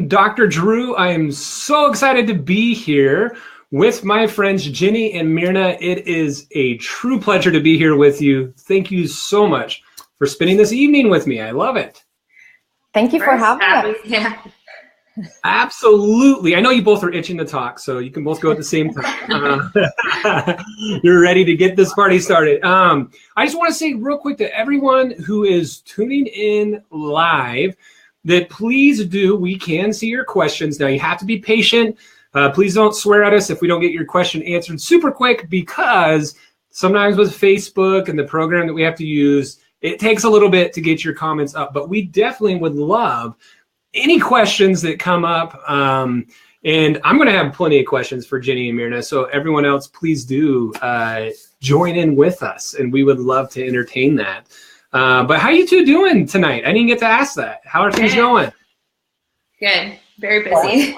Dr. Drew. I am so excited to be here with my friends Jenni and Myrna. It is a true pleasure to be here with you. Thank you so much for spending this evening with me. I love it. Thank you for having us. Yeah. Absolutely. I know you both are itching to talk, so you can both go at the same time. You're ready to get this party started. I just want to say real quick to everyone who is tuning in live that please do, we can see your questions. Now, you have to be patient. Please don't swear at us if we don't get your question answered super quick, because sometimes with Facebook and the program that we have to use, it takes a little bit to get your comments up. But we definitely would love any questions that come up. And I'm going to have plenty of questions for Jenni and Myrna. So everyone else, please do join in with us. And we would love to entertain that. But how are you two doing tonight? I didn't get to ask that. How are things going? Good. Very busy.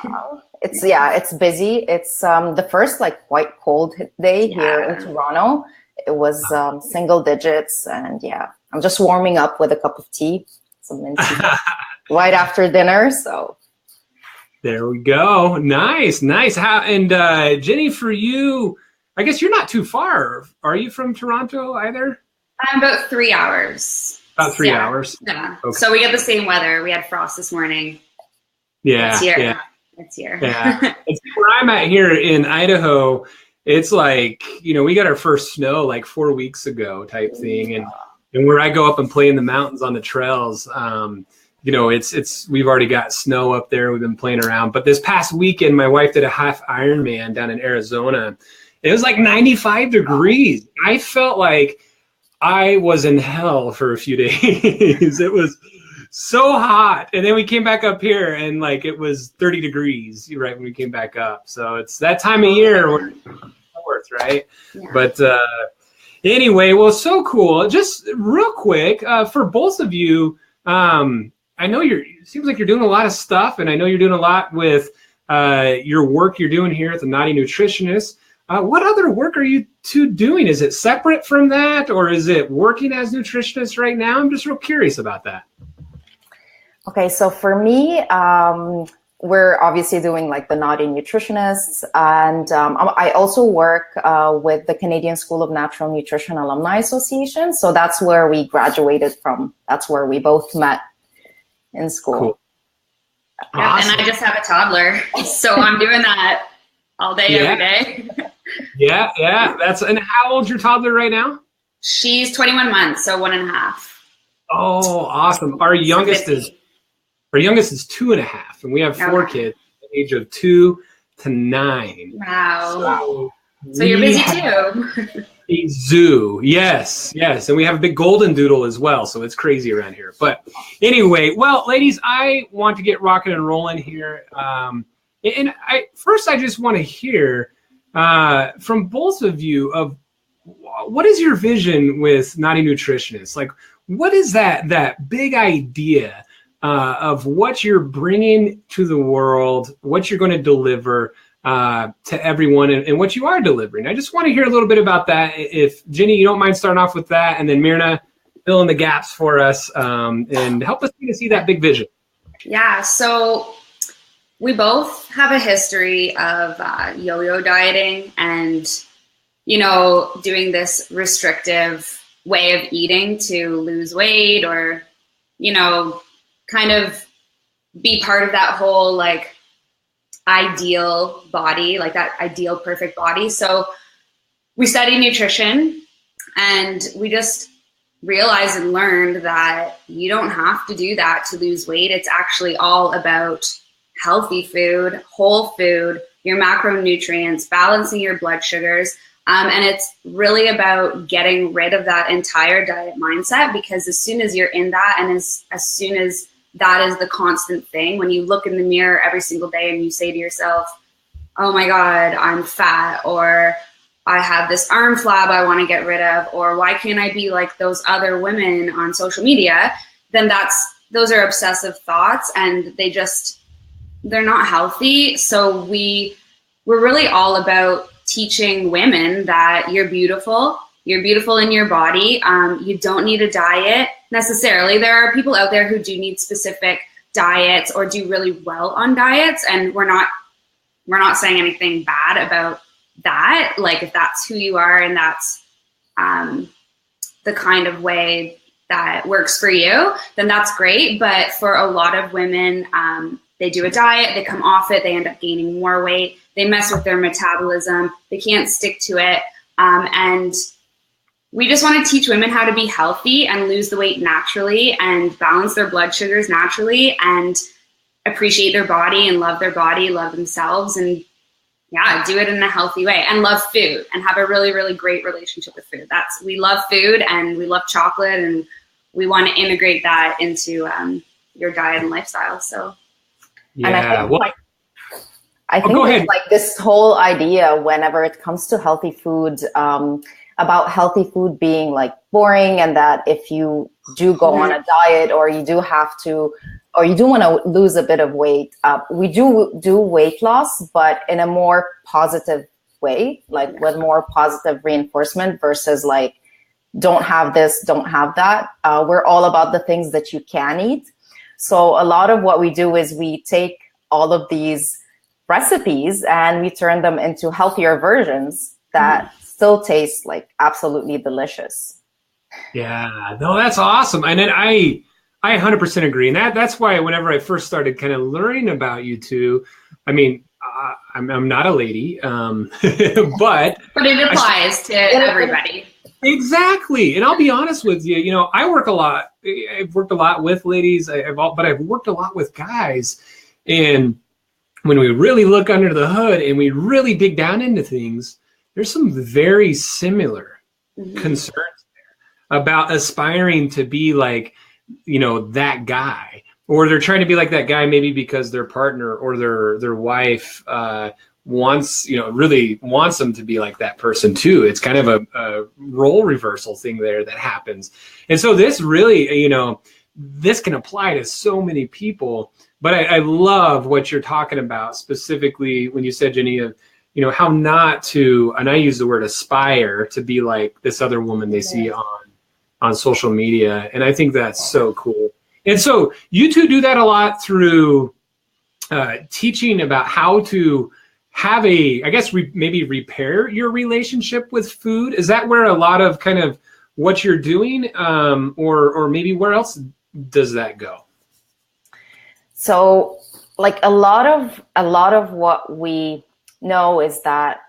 It's busy. It's the first quite cold day here in Toronto. It was single digits, and I'm just warming up with a cup of tea, some mint tea, right after dinner. So there we go. Nice. How and Jenni, for you, I guess you're not too far. Are you from Toronto either? I'm about 3 hours. About 3 hours. Yeah. Okay. So we get the same weather. We had frost this morning. Yeah. It's here. Yeah. It's here. Yeah. It's where I'm at here in Idaho. It's like, we got our first snow like 4 weeks ago type thing. And where I go up and play in the mountains on the trails, we've already got snow up there. We've been playing around. But this past weekend, my wife did a half Ironman down in Arizona. It was like 95 degrees. I felt like I was in hell for a few days. It was so hot. And then we came back up here and it was 30 degrees right when we came back up. So it's that time of year where it's worth, right? Yeah. But anyway, well, so cool. Just real quick, for both of you, I know it seems like you're doing a lot of stuff, and I know you're doing a lot with your work you're doing here at the Naughty Nutritionist. What other work are you two doing? Is it separate from that, or is it working as nutritionists right now? I'm just real curious about that. Okay, so for me, we're obviously doing the Naughty Nutritionists, and I also work with the Canadian School of Natural Nutrition Alumni Association. So that's where we graduated from. That's where we both met in school. Cool. Yeah, awesome. And I just have a toddler, so I'm doing that all day, every day. Yeah. And how old's your toddler right now? She's 21 months, so 1.5. Oh, awesome. Our youngest is 2.5, and we have 4 kids, the age of 2 to 9. Wow. So you're busy too. A zoo, yes, and we have a big golden doodle as well, so it's crazy around here. But anyway, well, ladies, I want to get rocking and rolling here. And I just want to hear from both of you of what is your vision with Naughty Nutritionists? What is that big idea of what you're bringing to the world, what you're going to deliver to everyone, and what you are delivering? I just want to hear a little bit about that. If Jenni, you don't mind starting off with that, and then Myrna, fill in the gaps for us and help us see that big vision. Yeah, so we both have a history of yo-yo dieting and, doing this restrictive way of eating to lose weight or, kind of be part of that whole ideal body, that ideal perfect body. So we studied nutrition, and we just realized and learned that you don't have to do that to lose weight. It's actually all about healthy food, whole food, your macronutrients, balancing your blood sugars. And it's really about getting rid of that entire diet mindset, because as soon as you're in that, and as soon as that is the constant thing, when you look in the mirror every single day and you say to yourself, oh my God, I'm fat, or I have this arm flab I want to get rid of, or why can't I be like those other women on social media? Then those are obsessive thoughts, and they're not healthy. So we're really all about teaching women that you're beautiful in your body. You don't need a diet necessarily. There are people out there who do need specific diets or do really well on diets. And we're not saying anything bad about that. Like if that's who you are and that's the kind of way that works for you, then that's great. But for a lot of women, they do a diet, they come off it, they end up gaining more weight, they mess with their metabolism, they can't stick to it. And we just want to teach women how to be healthy and lose the weight naturally and balance their blood sugars naturally and appreciate their body and love their body, love themselves, and do it in a healthy way, and love food and have a really, really great relationship with food. We love food and we love chocolate, and we want to integrate that into your diet and lifestyle. So, and I think like this whole idea, whenever it comes to healthy food, about healthy food being like boring, and that if you do go on a diet or you do have to, or you do want to lose a bit of weight, we do weight loss, but in a more positive way, like with more positive reinforcement versus like, don't have this, don't have that. We're all about the things that you can eat. So a lot of what we do is we take all of these recipes and we turn them into healthier versions that still taste like absolutely delicious. Yeah, no, that's awesome. And then I 100% agree. And that's why whenever I first started kind of learning about you two, I mean, I'm not a lady, but it applies to everybody. Exactly. And I'll be honest with you, you know, I work a lot. I've worked a lot with ladies, but I've worked a lot with guys. And when we really look under the hood and we really dig down into things, there's some very similar concerns there about aspiring to be like, you know, that guy, or they're trying to be like that guy maybe because their partner or their wife really wants them to be like that person too. It's kind of a role reversal thing there that happens. And so this really, you know, this can apply to so many people, but I love what you're talking about specifically when you said, Jenni, you know, how not to, and I use the word aspire to be like this other woman they see on social media. And I think that's so cool. And so you two do that a lot through teaching about how to have maybe repair your relationship with food. Is that where a lot of kind of what you're doing, or maybe where else does that go? So like a lot of what we know is that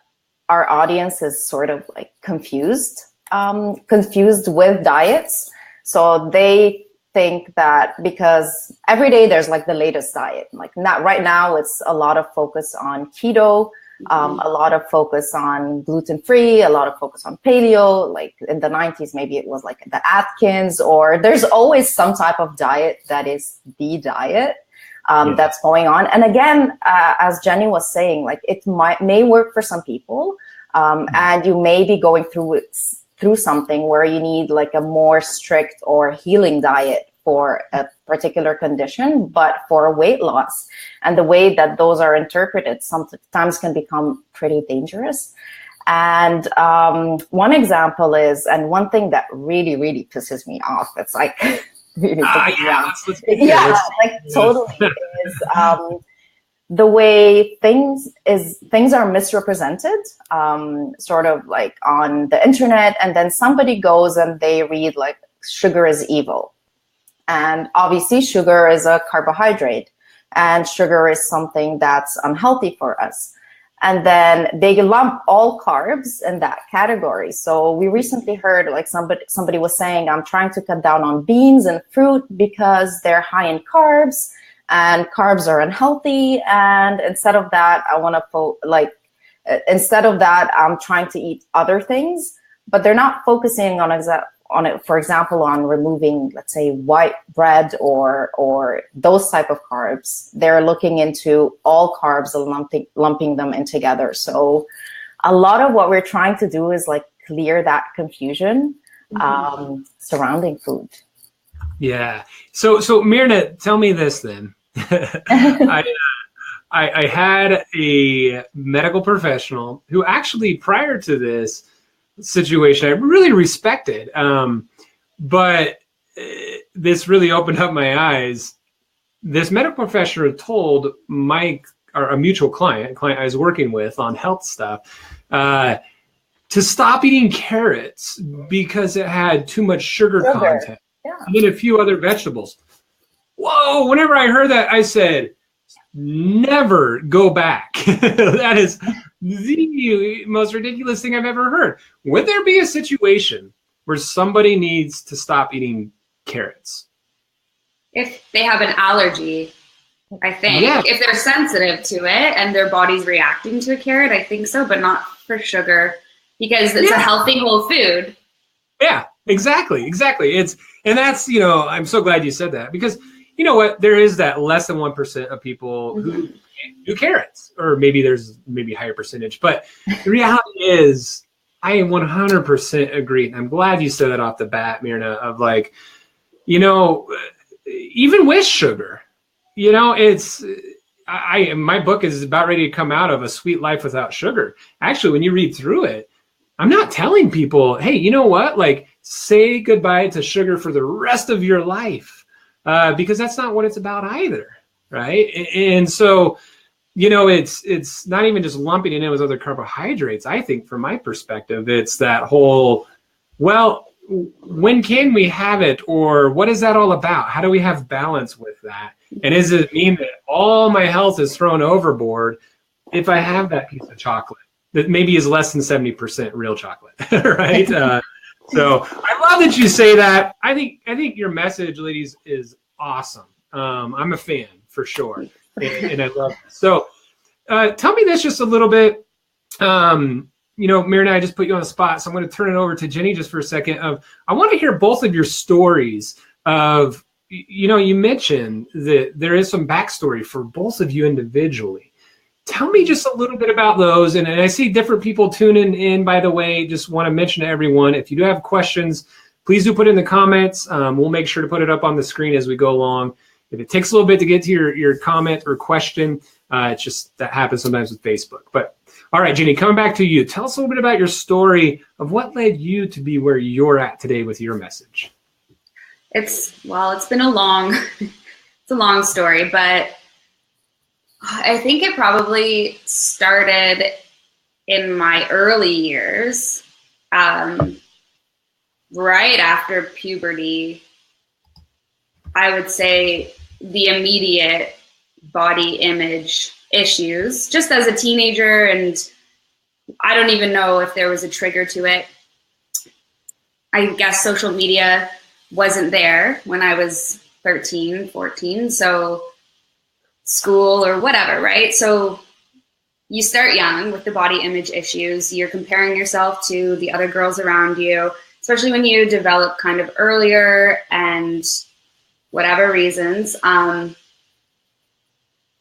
our audience is sort of like confused with diets. So they think that because every day there's like the latest diet, like not right now, it's a lot of focus on keto, a lot of focus on gluten-free, a lot of focus on paleo. Like in the 90s, maybe it was like the Atkins, or there's always some type of diet that is the diet that's going on. And again, as Jenni was saying, like it may work for some people, and you may be going through something where you need like a more strict or healing diet for a particular condition, but for weight loss. And the way that those are interpreted sometimes can become pretty dangerous. And one example is, and one thing that really, really pisses me off, it's like, totally is the way things are misrepresented, sort of like on the internet, and then somebody goes and they read like sugar is evil. And obviously sugar is a carbohydrate, and sugar is something that's unhealthy for us. And then they lump all carbs in that category. So we recently heard like somebody was saying, I'm trying to cut down on beans and fruit because they're high in carbs and carbs are unhealthy. And instead of that, I'm trying to eat other things, but they're not focusing on it, for example, on removing, let's say, white bread or those type of carbs. They're looking into all carbs and lumping them in together. So a lot of what we're trying to do is like clear that confusion surrounding food. Yeah. So Mirna, tell me this then. I had a medical professional who actually prior to this situation I really respected, but this really opened up my eyes. this medical professional told a mutual client I was working with on health stuff, to stop eating carrots because it had too much sugar content, and then a few other vegetables. Whoa, whenever I heard that, I said, never go back. That is the most ridiculous thing I've ever heard. Would there be a situation where somebody needs to stop eating carrots? If they have an allergy, I think. Yeah. If they're sensitive to it and their body's reacting to a carrot, I think so, but not for sugar, because it's a healthy whole food. Yeah, exactly. And that's, I'm so glad you said that, because you know what, there is that less than 1% of people who do carrots, or maybe there's a higher percentage, but the reality is I 100% agree. I'm glad you said that off the bat, Myrna, of like, even with sugar, my book is about ready to come out, of A Sweet Life Without Sugar. Actually, when you read through it, I'm not telling people, hey, you know what, like, say goodbye to sugar for the rest of your life, because that's not what it's about either, right? And so, it's not even just lumping it in with other carbohydrates. I think, from my perspective, it's that whole, well, when can we have it, or what is that all about? How do we have balance with that? And does it mean that all my health is thrown overboard if I have that piece of chocolate that maybe is less than 70% real chocolate, right? So I love that you say that. I think your message, ladies, is awesome. I'm a fan for sure, and I love it. So tell me this just a little bit. Myrna, I just put you on the spot, so I'm going to turn it over to Jenni just for a second. I want to hear both of your stories of, you mentioned that there is some backstory for both of you individually. Tell me just a little bit about those. And I see different people tuning in, by the way. Just want to mention to everyone, if you do have questions, please do put it in the comments. We'll make sure to put it up on the screen as we go along. If it takes a little bit to get to your comment or question, it's just that happens sometimes with Facebook. But all right, Jenni, coming back to you. Tell us a little bit about your story of what led you to be where you're at today with your message. It's been a long story, but I think it probably started in my early years, right after puberty. I would say the immediate body image issues, just as a teenager, and I don't even know if there was a trigger to it. I guess social media wasn't there when I was 13, 14, so school or whatever, right? So you start young with the body image issues. You're comparing yourself to the other girls around you, especially when you develop kind of earlier and whatever reasons.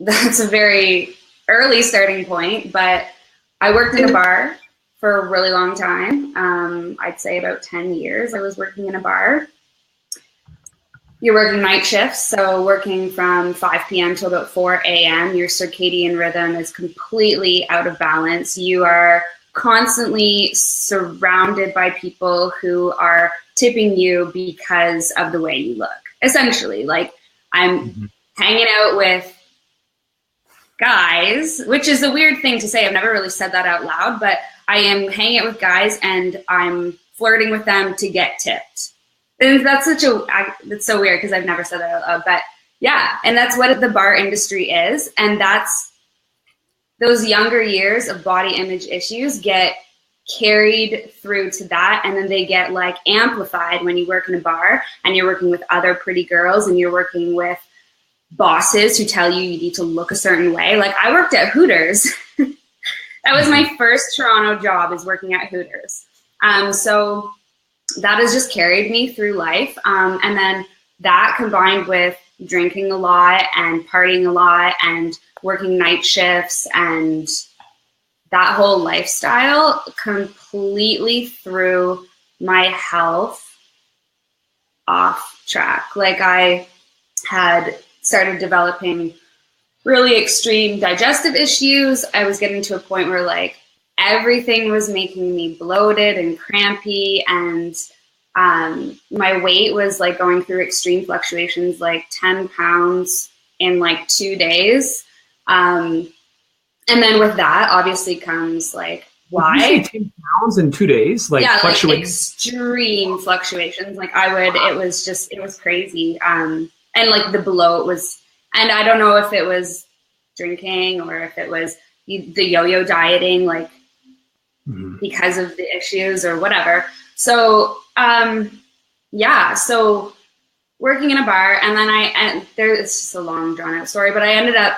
That's a very early starting point, but I worked in a bar for a really long time. I'd say about 10 years I was working in a bar. You're working night shifts, so working from 5 p.m. till about 4 a.m., your circadian rhythm is completely out of balance. You are constantly surrounded by people who are tipping you because of the way you look. Essentially, like, I'm hanging out with guys, which is a weird thing to say. I've never really said that out loud, but I am hanging out with guys and I'm flirting with them to get tipped. And that's that's so weird because I've never said that out loud, but yeah. And that's what the bar industry is. And that's those younger years of body image issues get carried through to that. And then they get like amplified when you work in a bar and you're working with other pretty girls and you're working with bosses who tell you need to look a certain way. Like, I worked at Hooters. That was my first Toronto job, is working at Hooters. So that has just carried me through life. And then that combined with drinking a lot and partying a lot and working night shifts, and that whole lifestyle completely threw my health off track. Like, I had started developing really extreme digestive issues. I was getting to a point where like everything was making me bloated and crampy, and my weight was like going through extreme fluctuations, like 10 pounds in like 2 days. And then with that obviously comes like, why? 10 pounds in 2 days? Like, yeah, fluctuating? like extreme fluctuations. Like it was crazy. And like the bloat was, and I don't know if it was drinking or if it was the yo-yo dieting, like because of the issues or whatever. So, yeah, so working in a bar, and then it's just a long drawn out story, but I ended up,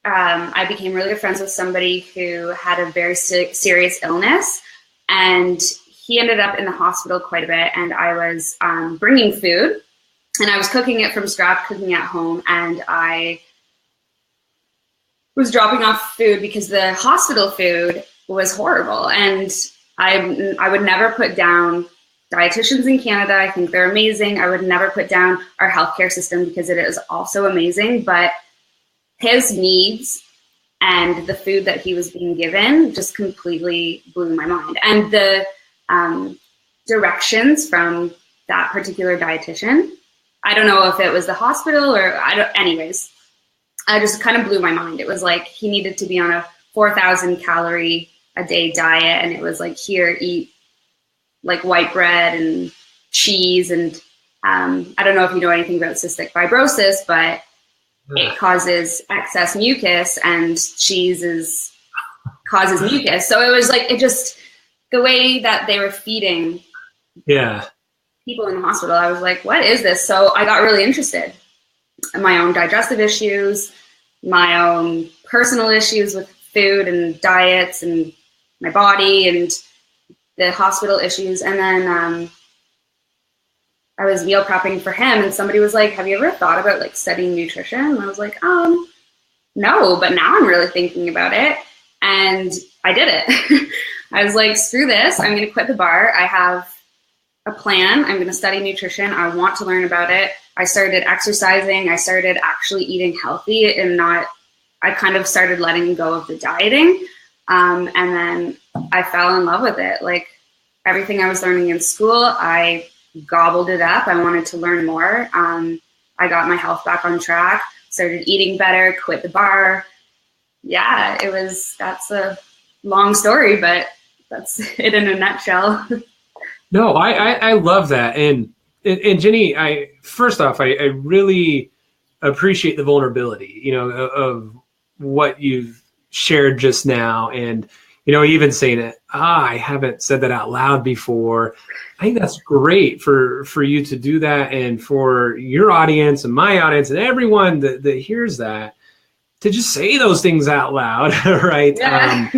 I became really good friends with somebody who had a very serious illness, and he ended up in the hospital quite a bit, and I was bringing food, and I was cooking it from scratch, cooking at home, and I was dropping off food because the hospital food was horrible, and I would never put down dietitians in Canada. I think they're amazing. I would never put down our healthcare system because it is also amazing, but his needs and the food that he was being given just completely blew my mind. And the directions from that particular dietitian, I don't know if it was the hospital or anyways, I just kind of blew my mind. It was like he needed to be on a 4,000 calorie a day diet, and it was like, here, eat like white bread and cheese, and I don't know if you know anything about cystic fibrosis, but it causes excess mucus, and cheese causes mucus. So it was like, it just, the way that they were feeding people in the hospital, I was like, what is this? So I got really interested in my own digestive issues, my own personal issues with food and diets and my body and the hospital issues. And then I was meal prepping for him, and somebody was like, have you ever thought about like studying nutrition? And I was like, no, but now I'm really thinking about it. And I did it. I was like, screw this. I'm going to quit the bar. I have a plan. I'm going to study nutrition. I want to learn about it. I started exercising. I started actually eating healthy, and I kind of started letting go of the dieting. And then I fell in love with it. Like everything I was learning in school, I gobbled it up. I wanted to learn more. I got my health back on track, started eating better, quit the bar. Yeah, that's a long story, but that's it in a nutshell. No, I love that. And Jenni, first off, I really appreciate the vulnerability, of what you've shared just now. And, even saying it, I haven't said that out loud before. I think that's great for you to do that, and for your audience and my audience and everyone that hears that, to just say those things out loud, right? Yeah.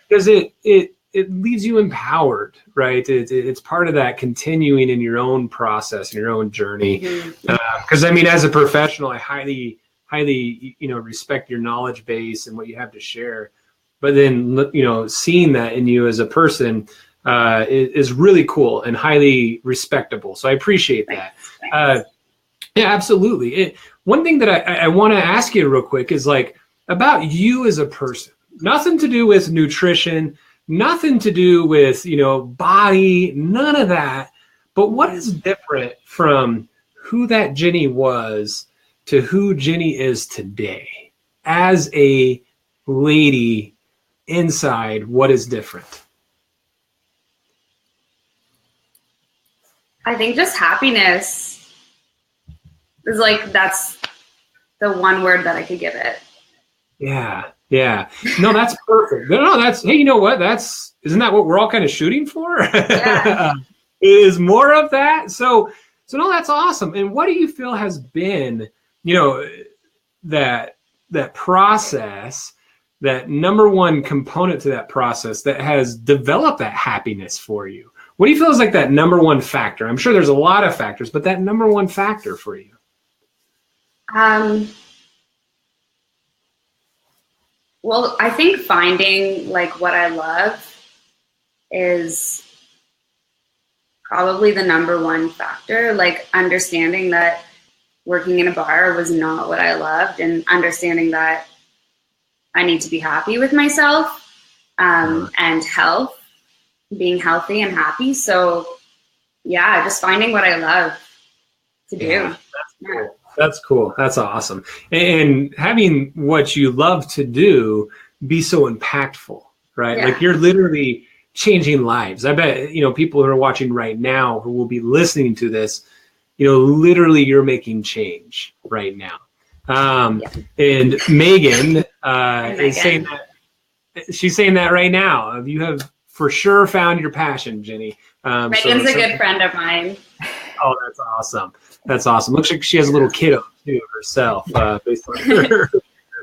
Because it leaves you empowered, right? It's part of that continuing in your own process, in your own journey. Because as a professional, I highly, respect your knowledge base and what you have to share. But then, seeing that in you as a person is really cool and highly respectable. So I appreciate that. Thanks. Yeah, absolutely. One thing that I want to ask you real quick is like about you as a person. Nothing to do with nutrition, nothing to do with, body, none of that. But what is different from who that Jenni was to who Jenni is today as a lady inside? What is different? I think just happiness is like, that's the one word that I could give it. Yeah. No, that's perfect. No, hey, you know what? Isn't that what we're all kind of shooting for? Yeah. Is more of that. So no, that's awesome. And what do you feel has been, that process, that number one component to that process that has developed that happiness for you? What do you feel is like that number one factor? I'm sure there's a lot of factors, but that number one factor for you? Well, I think finding like what I love is probably the number one factor. Like understanding that working in a bar was not what I loved, and understanding that I need to be happy with myself, and health, being healthy and happy. So yeah, just finding what I love to do. Yeah, that's cool. That's cool. That's awesome. And having what you love to do be so impactful, right? Yeah. Like you're literally changing lives. I bet, people who are watching right now who will be listening to this, literally you're making change right now. And Megan is saying that she's saying that right now. You have for sure found your passion, Jenni. Megan's a good friend of mine. Oh, that's awesome. That's awesome. Looks like she has a little kiddo too herself, based on her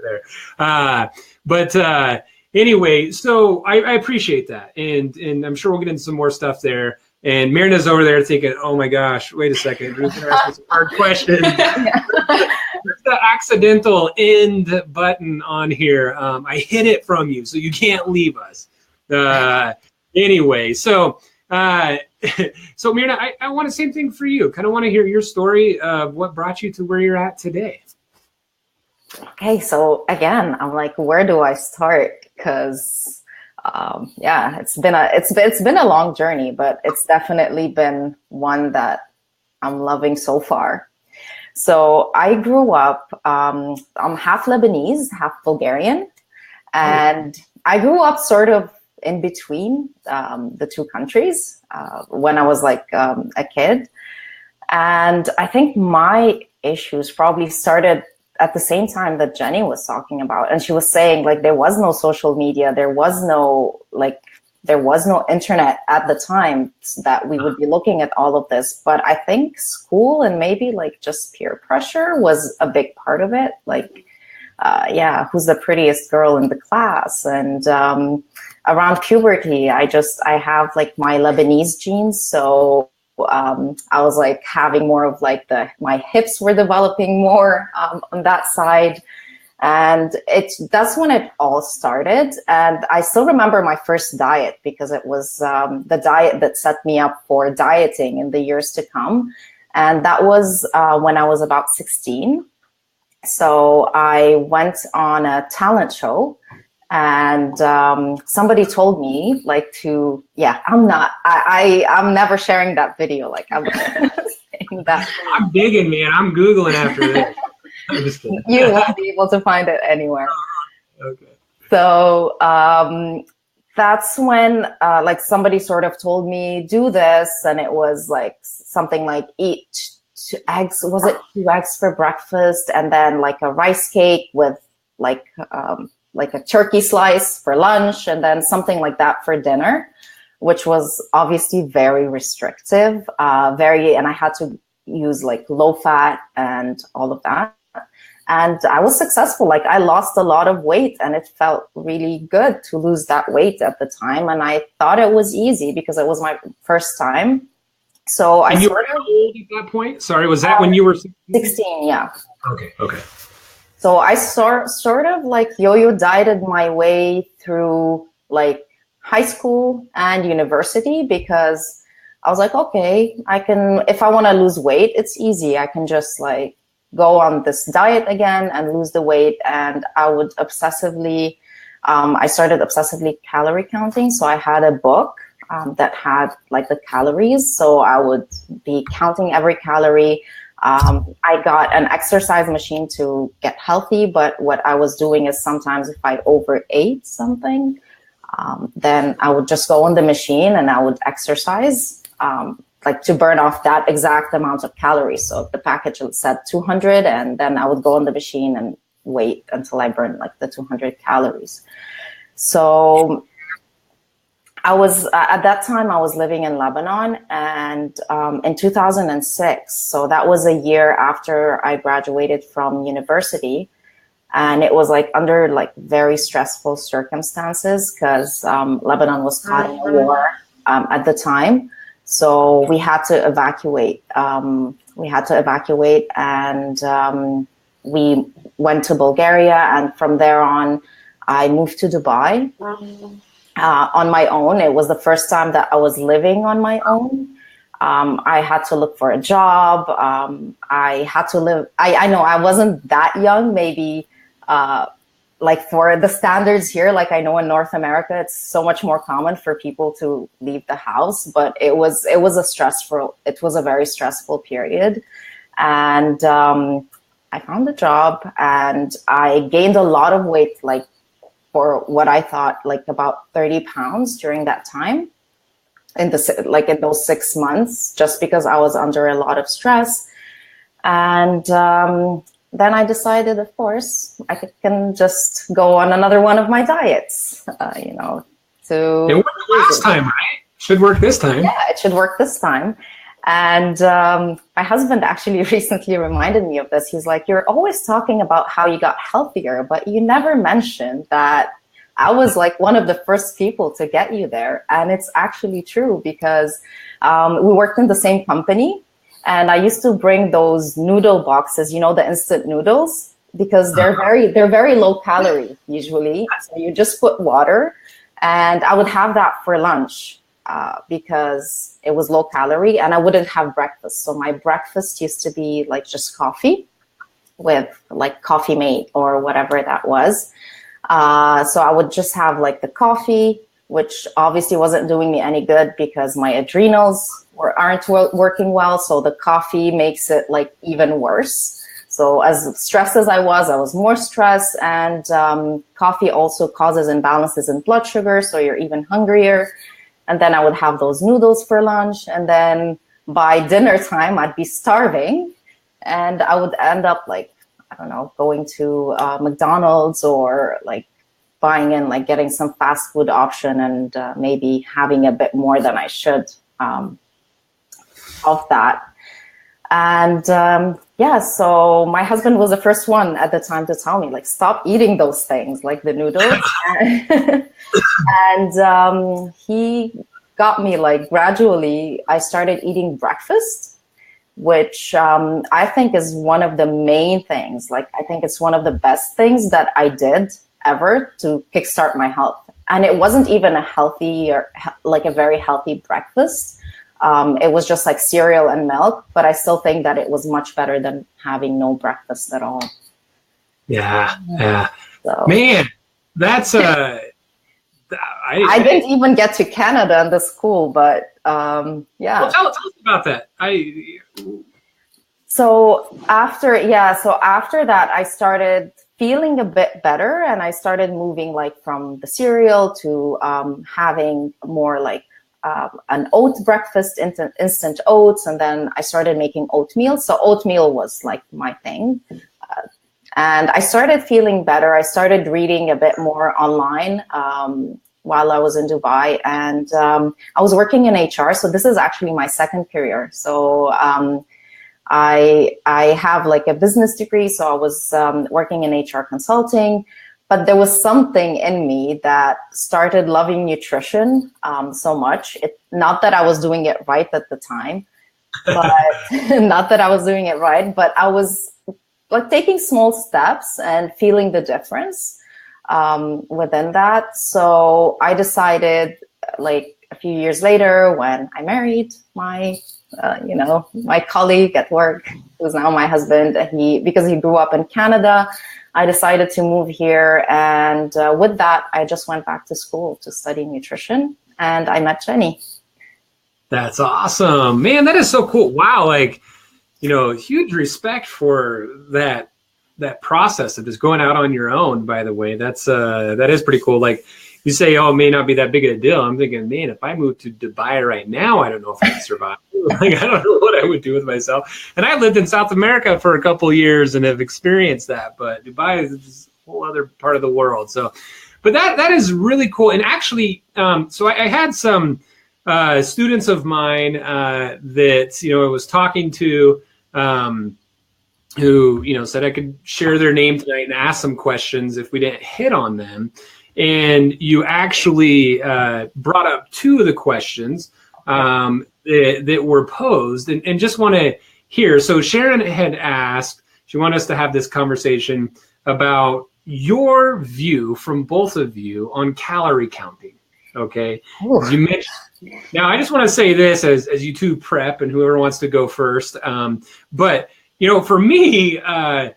there. But anyway, so I appreciate that, and I'm sure we'll get into some more stuff there. And Marina's over there thinking, "Oh my gosh, wait a second, Drew's gonna ask me some hard questions." There's the accidental end button on here. I hid it from you, so you can't leave us. Anyway, so. So Mirna, I want the same thing for you. Kind of want to hear your story of what brought you to where you're at today. Okay, so again, I'm like, where do I start? Because it's been a long journey, but it's definitely been one that I'm loving so far. So I grew up, I'm half Lebanese, half Bulgarian, and I grew up sort of in between the two countries when I was like a kid. And I think my issues probably started at the same time that Jenni was talking about. And she was saying like there was no social media, there was no internet at the time that we would be looking at all of this. But I think school and maybe like just peer pressure was a big part of it. Like, who's the prettiest girl in the class? And around puberty, I have like my Lebanese genes. So I was like having more of like my hips were developing more on that side. And that's when it all started. And I still remember my first diet because it was the diet that set me up for dieting in the years to come. And that was when I was about 16. So I went on a talent show. And somebody told me like I'm never sharing that video. Like I'm saying that. I'm digging, man. I'm Googling after this. I'm just kidding. You won't be able to find it anywhere. Okay. So that's when like somebody sort of told me do this, and it was like something like eat 2 eggs. Was it 2 eggs for breakfast, and then like a rice cake with like a turkey slice for lunch, and then something like that for dinner, which was obviously very restrictive, and I had to use like low fat and all of that. And I was successful. Like I lost a lot of weight, and it felt really good to lose that weight at the time. And I thought it was easy because it was my first time. So and you were old at that point? Sorry, was that when you were 16? Yeah. Okay. So I sort of like yo-yo dieted my way through like high school and university because I was like, okay, if I want to lose weight, it's easy. I can just like go on this diet again and lose the weight. And I would obsessively, I started obsessively calorie counting. So I had a book that had like the calories. So I would be counting every calorie. I got an exercise machine to get healthy, but what I was doing is sometimes if I overate something, then I would just go on the machine and I would exercise, like to burn off that exact amount of calories. So the package said 200, and then I would go on the machine and wait until I burned like the 200 calories. So I was at that time I was living in Lebanon, and in 2006, so that was a year after I graduated from university, and it was like under like very stressful circumstances because Lebanon was caught in a war at the time, so we had to evacuate. And we went to Bulgaria, and from there on, I moved to Dubai. On my own. It was the first time that I was living on my own. I had to look for a job. I had to live. I know I wasn't that young, maybe like for the standards here, like I know in North America, it's so much more common for people to leave the house, but it was a very stressful period. And I found a job and I gained a lot of weight, like for what I thought, like about 30 pounds during that time in those 6 months, just because I was under a lot of stress. And then I decided, of course, I can just go on another one of my diets, you know. It worked last time, right? Should work this time. Yeah, it should work this time. And my husband actually recently reminded me of this. He's like, you're always talking about how you got healthier, but you never mentioned that I was like one of the first people to get you there. And it's actually true because we worked in the same company. And I used to bring those noodle boxes, you know, the instant noodles, because they're very low calorie usually. So you just put water, and I would have that for lunch because it was low calorie, and I wouldn't have breakfast. So my breakfast used to be like just coffee with like Coffee Mate or whatever that was. So I would just have like the coffee, which obviously wasn't doing me any good because my adrenals aren't working well. So the coffee makes it like even worse. So as stressed as I was more stressed. And coffee also causes imbalances in blood sugar. So you're even hungrier. And then I would have those noodles for lunch. And then by dinner time, I'd be starving. And I would end up like, I don't know, going to McDonald's or like buying in, like getting some fast food option and maybe having a bit more than I should of that. And yeah, so my husband was the first one at the time to tell me, like, stop eating those things, like the noodles. And he got me, like, gradually, I started eating breakfast, which I think is one of the main things. Like, I think it's one of the best things that I did ever to kickstart my health. And it wasn't even a healthy or like a very healthy breakfast. It was just like cereal and milk, but I still think that it was much better than having no breakfast at all. Yeah. So. Man, that's I didn't even get to Canada in the school, but yeah. Well, tell us about that. So after that, I started feeling a bit better, and I started moving like from the cereal to having more like an oat breakfast, instant oats, and then I started making oatmeal. So oatmeal was like my thing. And I started feeling better. I started reading a bit more online while I was in Dubai, and I was working in HR. So this is actually my second career. So I have like a business degree, so I was working in HR consulting, but there was something in me that started loving nutrition so much. Not that I was doing it right at the time, but but I was like taking small steps and feeling the difference within that. So I decided, like a few years later, when I married my my colleague at work, who's now my husband, because he grew up in Canada, I decided to move here. And with that, I just went back to school to study nutrition, and I met Jenni. That's awesome, man. That is so cool. Wow. Like, huge respect for that process of just going out on your own, by the way. That is pretty cool. Like, you say, oh, it may not be that big of a deal. I'm thinking, man, if I moved to Dubai right now, I don't know if I'd survive. Like, I don't know what I would do with myself. And I lived in South America for a couple of years and have experienced that. But Dubai is just a whole other part of the world. So, but that is really cool. And actually, so I had some students of mine that, I was talking to who, said I could share their name tonight and ask some questions if we didn't hit on them. And you actually brought up two of the questions that were posed, and just want to hear. So Sharon had asked, she wanted us to have this conversation about your view from both of you on calorie counting. Okay. As you mentioned. Now, I just want to say this as you two prep, and whoever wants to go first. But, for me, when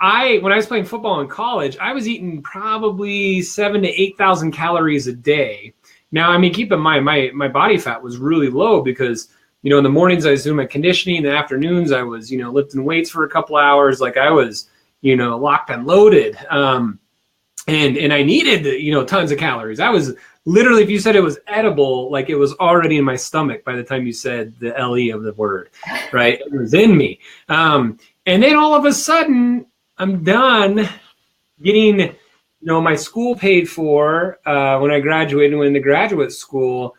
I was playing football in college, I was eating probably 7,000 to 8,000 calories a day. Now, I mean, keep in mind, my body fat was really low because in the mornings I was doing my conditioning, in the afternoons I was, lifting weights for a couple hours. Like I was, locked and loaded. And I needed, tons of calories. I was literally, if you said it was edible, like it was already in my stomach by the time you said the LE of the word, right? It was in me. And then all of a sudden I'm done getting, my school paid for when I graduated, went into graduate school.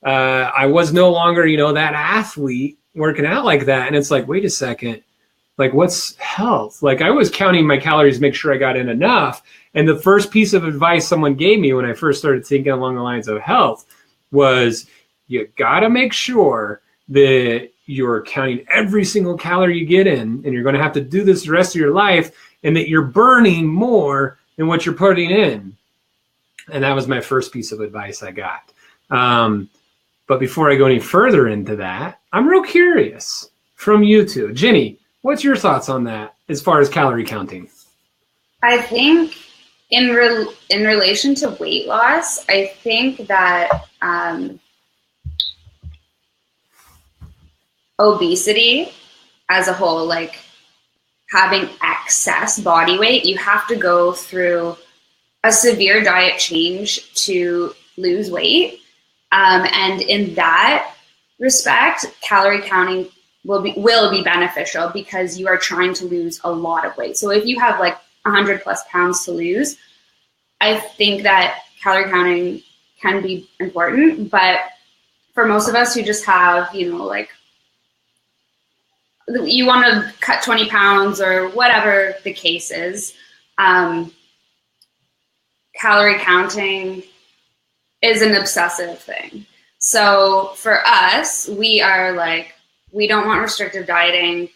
I was no longer, that athlete working out like that. And it's like, wait a second, like what's health? Like I was counting my calories to make sure I got in enough. And the first piece of advice someone gave me when I first started thinking along the lines of health was you got to make sure that you're counting every single calorie you get in, and you're going to have to do this the rest of your life, and that you're burning more than what you're putting in. And that was my first piece of advice I got. But before I go any further into that, I'm real curious from you two. Jenni, what's your thoughts on that as far as calorie counting? I think in relation to weight loss, I think that obesity as a whole, like having excess body weight, you have to go through a severe diet change to lose weight. And in that respect, calorie counting will be beneficial because you are trying to lose a lot of weight. So if you have like 100 plus pounds to lose, I think that calorie counting can be important. But for most of us who just have, like you want to cut 20 pounds or whatever the case is, calorie counting is an obsessive thing. So for us, we are like, we don't want restrictive dieting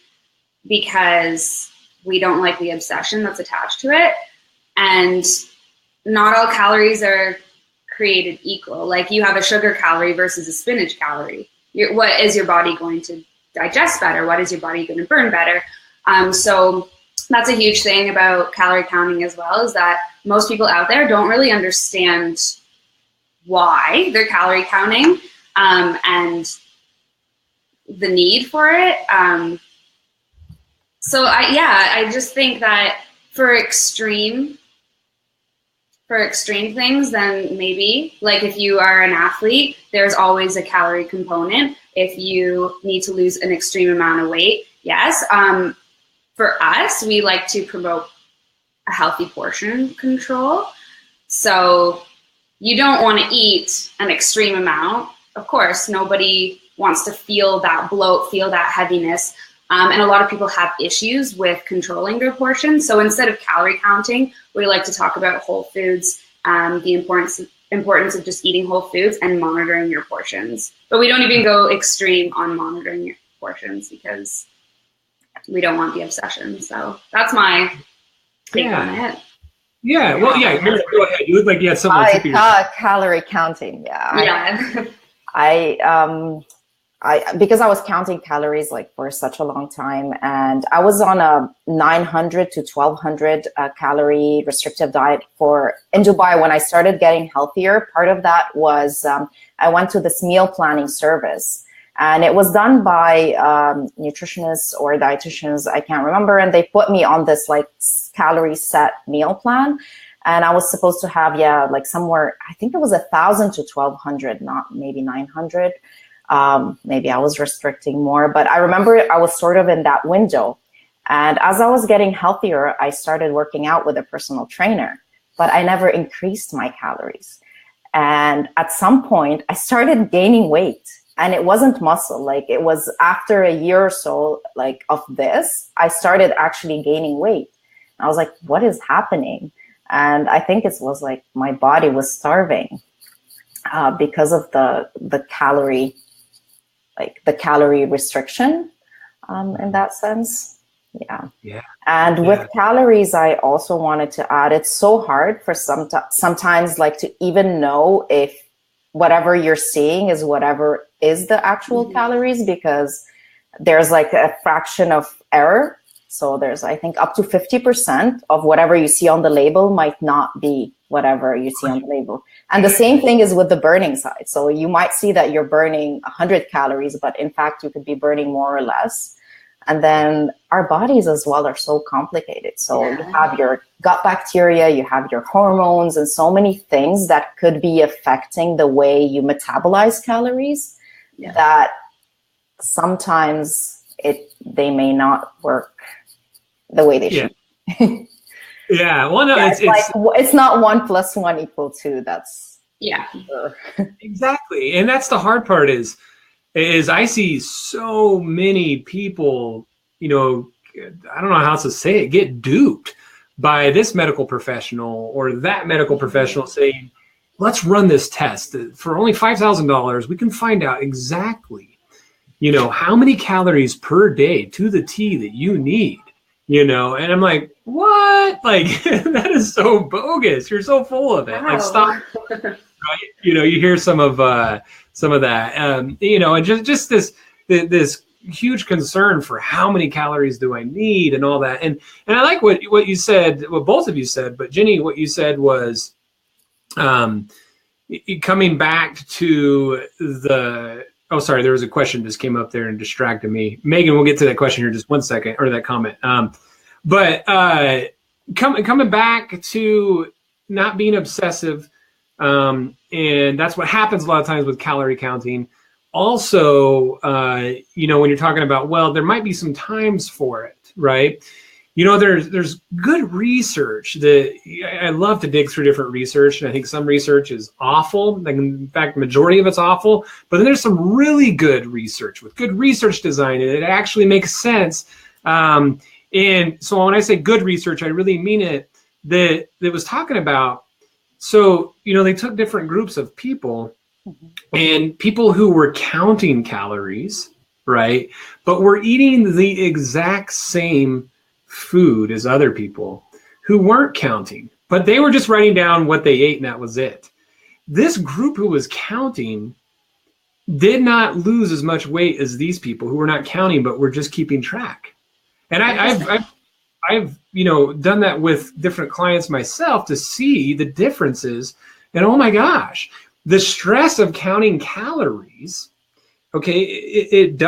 because we don't like the obsession that's attached to it. And not all calories are created equal. Like you have a sugar calorie versus a spinach calorie. What is your body going to digest better? What is your body going to burn better? So that's a huge thing about calorie counting as well, is that most people out there don't really understand why they're calorie counting and the need for it. So I just think that for extreme things, then maybe, like if you are an athlete, there's always a calorie component. If you need to lose an extreme amount of weight, yes. For us, we like to promote a healthy portion control. So you don't want to eat an extreme amount. Of course, nobody wants to feel that bloat, feel that heaviness. And a lot of people have issues with controlling their portions. So instead of calorie counting, we like to talk about whole foods, the importance of just eating whole foods and monitoring your portions. But we don't even go extreme on monitoring your portions because we don't want the obsession. So that's my take on it. Yeah, well, yeah, go ahead. You look like you had something. Calorie counting, yeah. Because I was counting calories like for such a long time, and I was on a 900 to 1200 calorie restrictive diet in Dubai when I started getting healthier. Part of that was I went to this meal planning service, and it was done by nutritionists or dietitians, I can't remember, and they put me on this like calorie set meal plan. And I was supposed to have, like somewhere, I think it was 1,000 to 1,200, not maybe 900. Maybe I was restricting more, but I remember I was sort of in that window. And as I was getting healthier, I started working out with a personal trainer, but I never increased my calories. And at some point I started gaining weight, and it wasn't muscle. Like it was after a year or so, like of this, I started actually gaining weight. I was like, what is happening? And I think it was like my body was starving because of the calorie, like the calorie restriction in that sense. Yeah. And with calories, I also wanted to add, it's so hard for sometimes like to even know if whatever you're seeing is whatever is the actual calories, because there's like a fraction of error. So there's, I think, up to 50% of whatever you see on the label might not be whatever you see on the label. And the same thing is with the burning side. So you might see that you're burning 100 calories, but in fact, you could be burning more or less. And then our bodies as well are so complicated. So you have your gut bacteria, you have your hormones, and so many things that could be affecting the way you metabolize calories that sometimes they may not work the way they should. Yeah, well, no, it's not 1 + 1 = 2. That's exactly, and that's the hard part is I see so many people, I don't know how else to say it, get duped by this medical professional or that medical professional saying, let's run this test for only $5,000. We can find out exactly, how many calories per day to the T that you need. And I'm like, what? Like, that is so bogus. You're so full of it. Wow. Like, stop. Right? You hear some of that, and just this huge concern for how many calories do I need and all that. And I like what you said, what both of you said, but Jenni, what you said was, coming back to oh, sorry, there was a question just came up there and distracted me. Megan, we'll get to that question here in just 1 second, or that comment. But coming back to not being obsessive, and that's what happens a lot of times with calorie counting. Also, when you're talking about, well, there might be some times for it, right? There's good research that I love to dig through different research, and I think some research is awful. Like, in fact, the majority of it's awful. But then there's some really good research with good research design, and it actually makes sense. And so when I say good research, I really mean it. That was talking about. So they took different groups of people, and people who were counting calories, right, but were eating the exact same food as other people who weren't counting, but they were just writing down what they ate and that was it. This group who was counting did not lose as much weight as these people who were not counting but were just keeping track. And I've done that with different clients myself to see the differences. And oh my gosh, the stress of counting calories, okay, it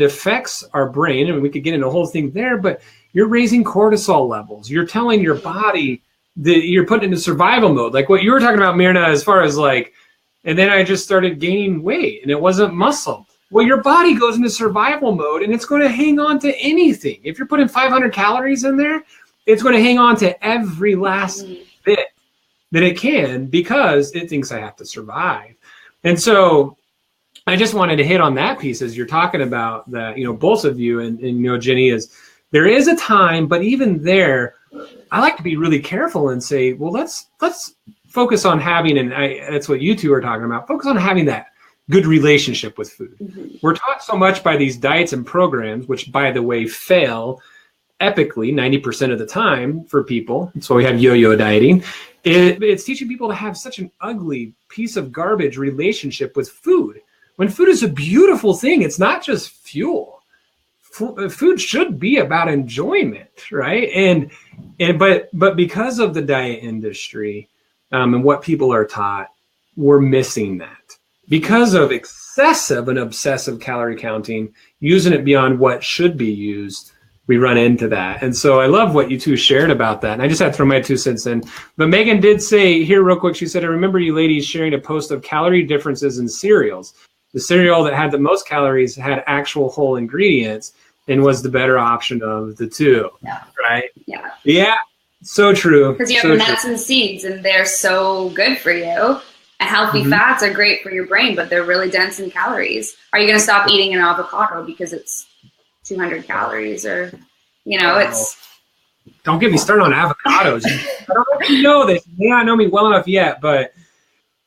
affects our brain. I mean, we could get into a whole thing there, but you're raising cortisol levels. You're telling your body that you're put into survival mode. Like what you were talking about, Mirna, as far as like, and then I just started gaining weight and it wasn't muscle. Well, your body goes into survival mode and it's going to hang on to anything. If you're putting 500 calories in there, it's going to hang on to every last bit that it can because it thinks I have to survive. And so I just wanted to hit on that piece as you're talking about that, both of you and Jenni, is there is a time, but even there, I like to be really careful and say, well, let's focus on having, and that's what you two are talking about, focus on having that good relationship with food. Mm-hmm. We're taught so much by these diets and programs, which, by the way, fail epically 90% of the time for people. So we have yo-yo dieting. It's teaching people to have such an ugly piece of garbage relationship with food. When food is a beautiful thing, it's not just fuel. Food should be about enjoyment, right? But because of the diet industry and what people are taught, we're missing that. Because of excessive and obsessive calorie counting, using it beyond what should be used, we run into that. And so I love what you two shared about that. And I just had to throw my 2 cents in. But Megan did say here real quick, she said, I remember you ladies sharing a post of calorie differences in cereals. The cereal that had the most calories had actual whole ingredients and was the better option of the two. Yeah. Right? Yeah. Yeah. So true. Because you have nuts and seeds and they're so good for you. And healthy fats are great for your brain, but they're really dense in calories. Are you going to stop eating an avocado because it's 200 calories or, it's... Don't get me started on avocados. I don't know if you know this. You may not know me well enough yet, but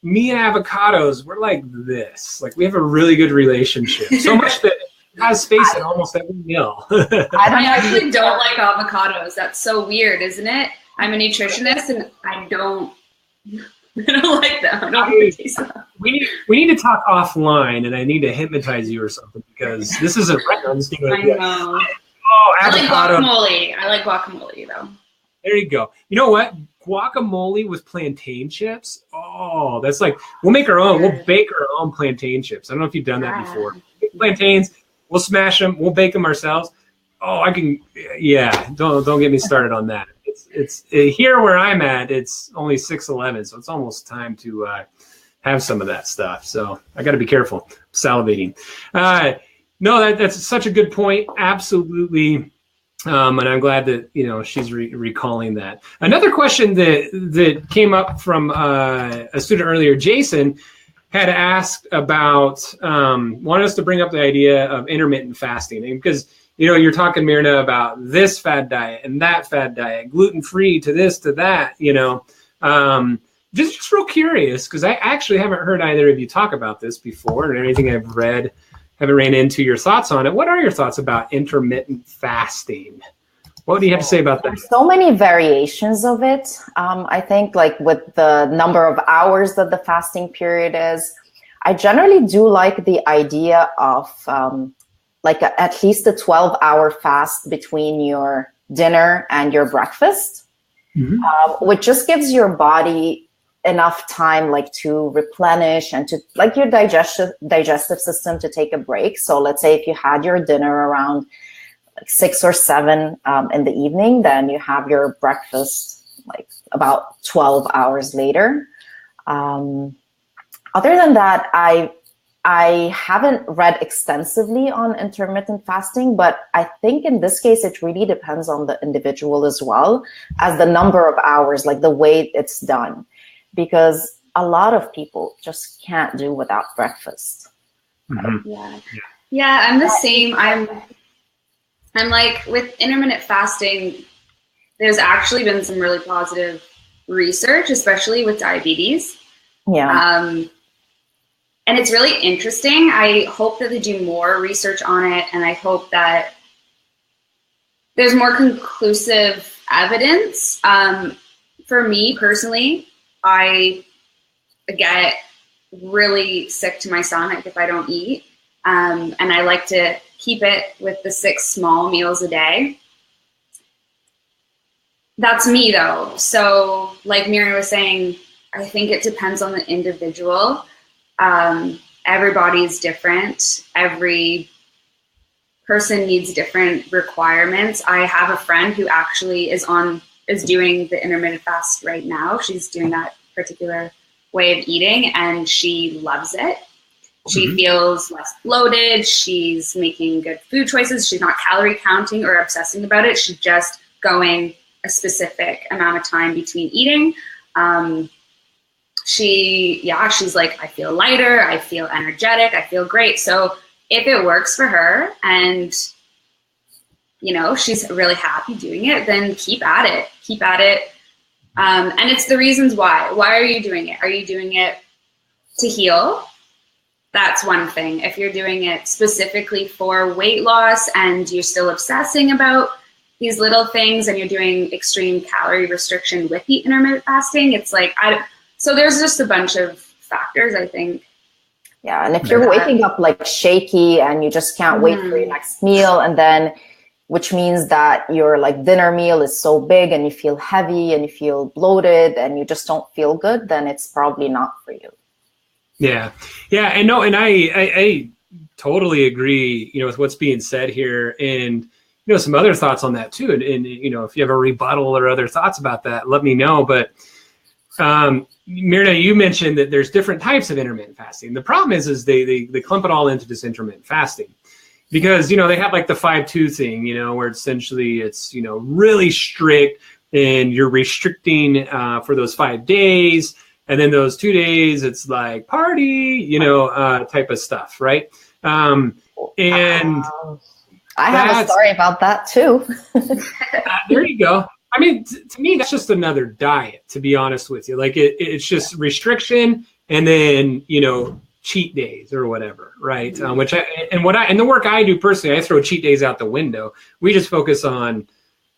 me and avocados, we're like this. Like, we have a really good relationship. So much that it has space in almost every meal. I actually don't like avocados. That's so weird, isn't it? I'm a nutritionist, and I don't like them. I don't like the taste of them. We need to talk offline, and I need to hypnotize you or something, because this isn't right. I'm just I know. Oh, I like avocado. guacamole. I like guacamole though. There you go. You know what? Guacamole with plantain chips. Oh, that's like, we'll make our own. We'll bake our own plantain chips. I don't know if you've done that before. Plantains, we'll smash them. We'll bake them ourselves. Oh, I can. Yeah, don't get me started on that. It's here where I'm at. It's only 6:11, so it's almost time to have some of that stuff. So I got to be careful. I'm salivating. No, that's such a good point. Absolutely. And I'm glad that, you know, she's recalling that. Another question that came up from a student earlier, Jason, had asked about, wanted us to bring up the idea of intermittent fasting. And because, you know, you're talking, Myrna, about this fad diet and that fad diet, gluten-free to this, to that, you know. Just real curious, because I actually haven't heard either of you talk about this before, or anything I've read, haven't ran into your thoughts on it. What are your thoughts about intermittent fasting? What do you have to say about that? There's so many variations of it. I think like with the number of hours that the fasting period is, I generally do like the idea of at least a 12-hour fast between your dinner and your breakfast, which just gives your body enough time like to replenish and to like your digestive system to take a break. So let's say if you had your dinner around like 6 or 7 in the evening, then you have your breakfast like about 12 hours later. Other than that, I haven't read extensively on intermittent fasting, but I think in this case, it really depends on the individual as well as the number of hours, like the way it's done. Because a lot of people just can't do without breakfast. Yeah, I'm the same. I'm like with intermittent fasting, there's actually been some really positive research, especially with diabetes. Yeah. And it's really interesting. I hope that they do more research on it, and I hope that there's more conclusive evidence. For me personally, I get really sick to my stomach if I don't eat. And I like to keep it with the 6 small meals a day. That's me though. So like Miriam was saying, I think it depends on the individual. Everybody is different. Every person needs different requirements. I have a friend who actually is doing the intermittent fast right now. She's doing that particular way of eating and she loves it. She feels less bloated. She's making good food choices. She's not calorie counting or obsessing about it. She's just going a specific amount of time between eating. She's like, I feel lighter. I feel energetic. I feel great. So if it works for her and you know, she's really happy doing it, then keep at it. Keep at it. And it's the reasons why. Why are you doing it? Are you doing it to heal? That's one thing. If you're doing it specifically for weight loss and you're still obsessing about these little things and you're doing extreme calorie restriction with the intermittent fasting, it's like, so there's just a bunch of factors, I think. Yeah, and if you're waking up like shaky and you just can't wait for your next meal, and then which means that your like dinner meal is so big and you feel heavy and you feel bloated and you just don't feel good, then it's probably not for you. Yeah. And no, and I totally agree, you know, with what's being said here, and, you know, some other thoughts on that too. And you know, if you have a rebuttal or other thoughts about that, let me know. But Myrna, you mentioned that there's different types of intermittent fasting. The problem is they clump it all into this intermittent fasting. Because, you know, they have like the 5-2 thing, you know, where essentially it's, you know, really strict and you're restricting for those 5 days. And then those 2 days, it's like party, you know, type of stuff. Right. And I have a story about that too. There you go. I mean, to me, that's just another diet, to be honest with you. Like it's just restriction and then, you know, cheat days or whatever, right? And the work I do personally, I throw cheat days out the window. We just focus on,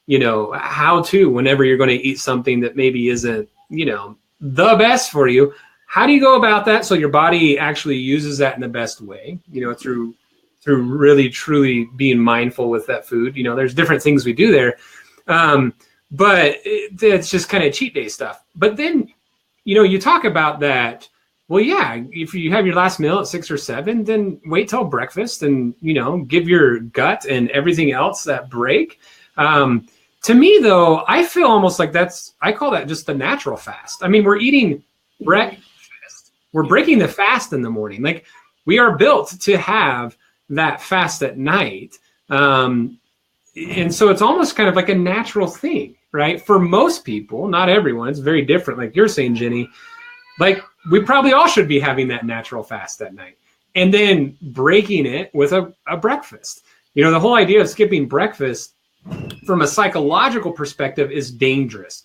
you know, how to, whenever you're going to eat something that maybe isn't, you know, the best for you, how do you go about that so your body actually uses that in the best way, you know, through through really truly being mindful with that food. You know, there's different things we do there. But it's just kind of cheat day stuff. But then, you know, you talk about that. Well, yeah, if you have your last meal at 6 or 7, then wait till breakfast and, you know, give your gut and everything else that break. To me, though, I feel almost like I call that just the natural fast. I mean, we're eating breakfast. We're breaking the fast in the morning. Like, we are built to have that fast at night. And so it's almost kind of like a natural thing, right? For most people, not everyone, it's very different. Like you're saying, Jenni, like we probably all should be having that natural fast at night and then breaking it with a breakfast. You know, the whole idea of skipping breakfast from a psychological perspective is dangerous.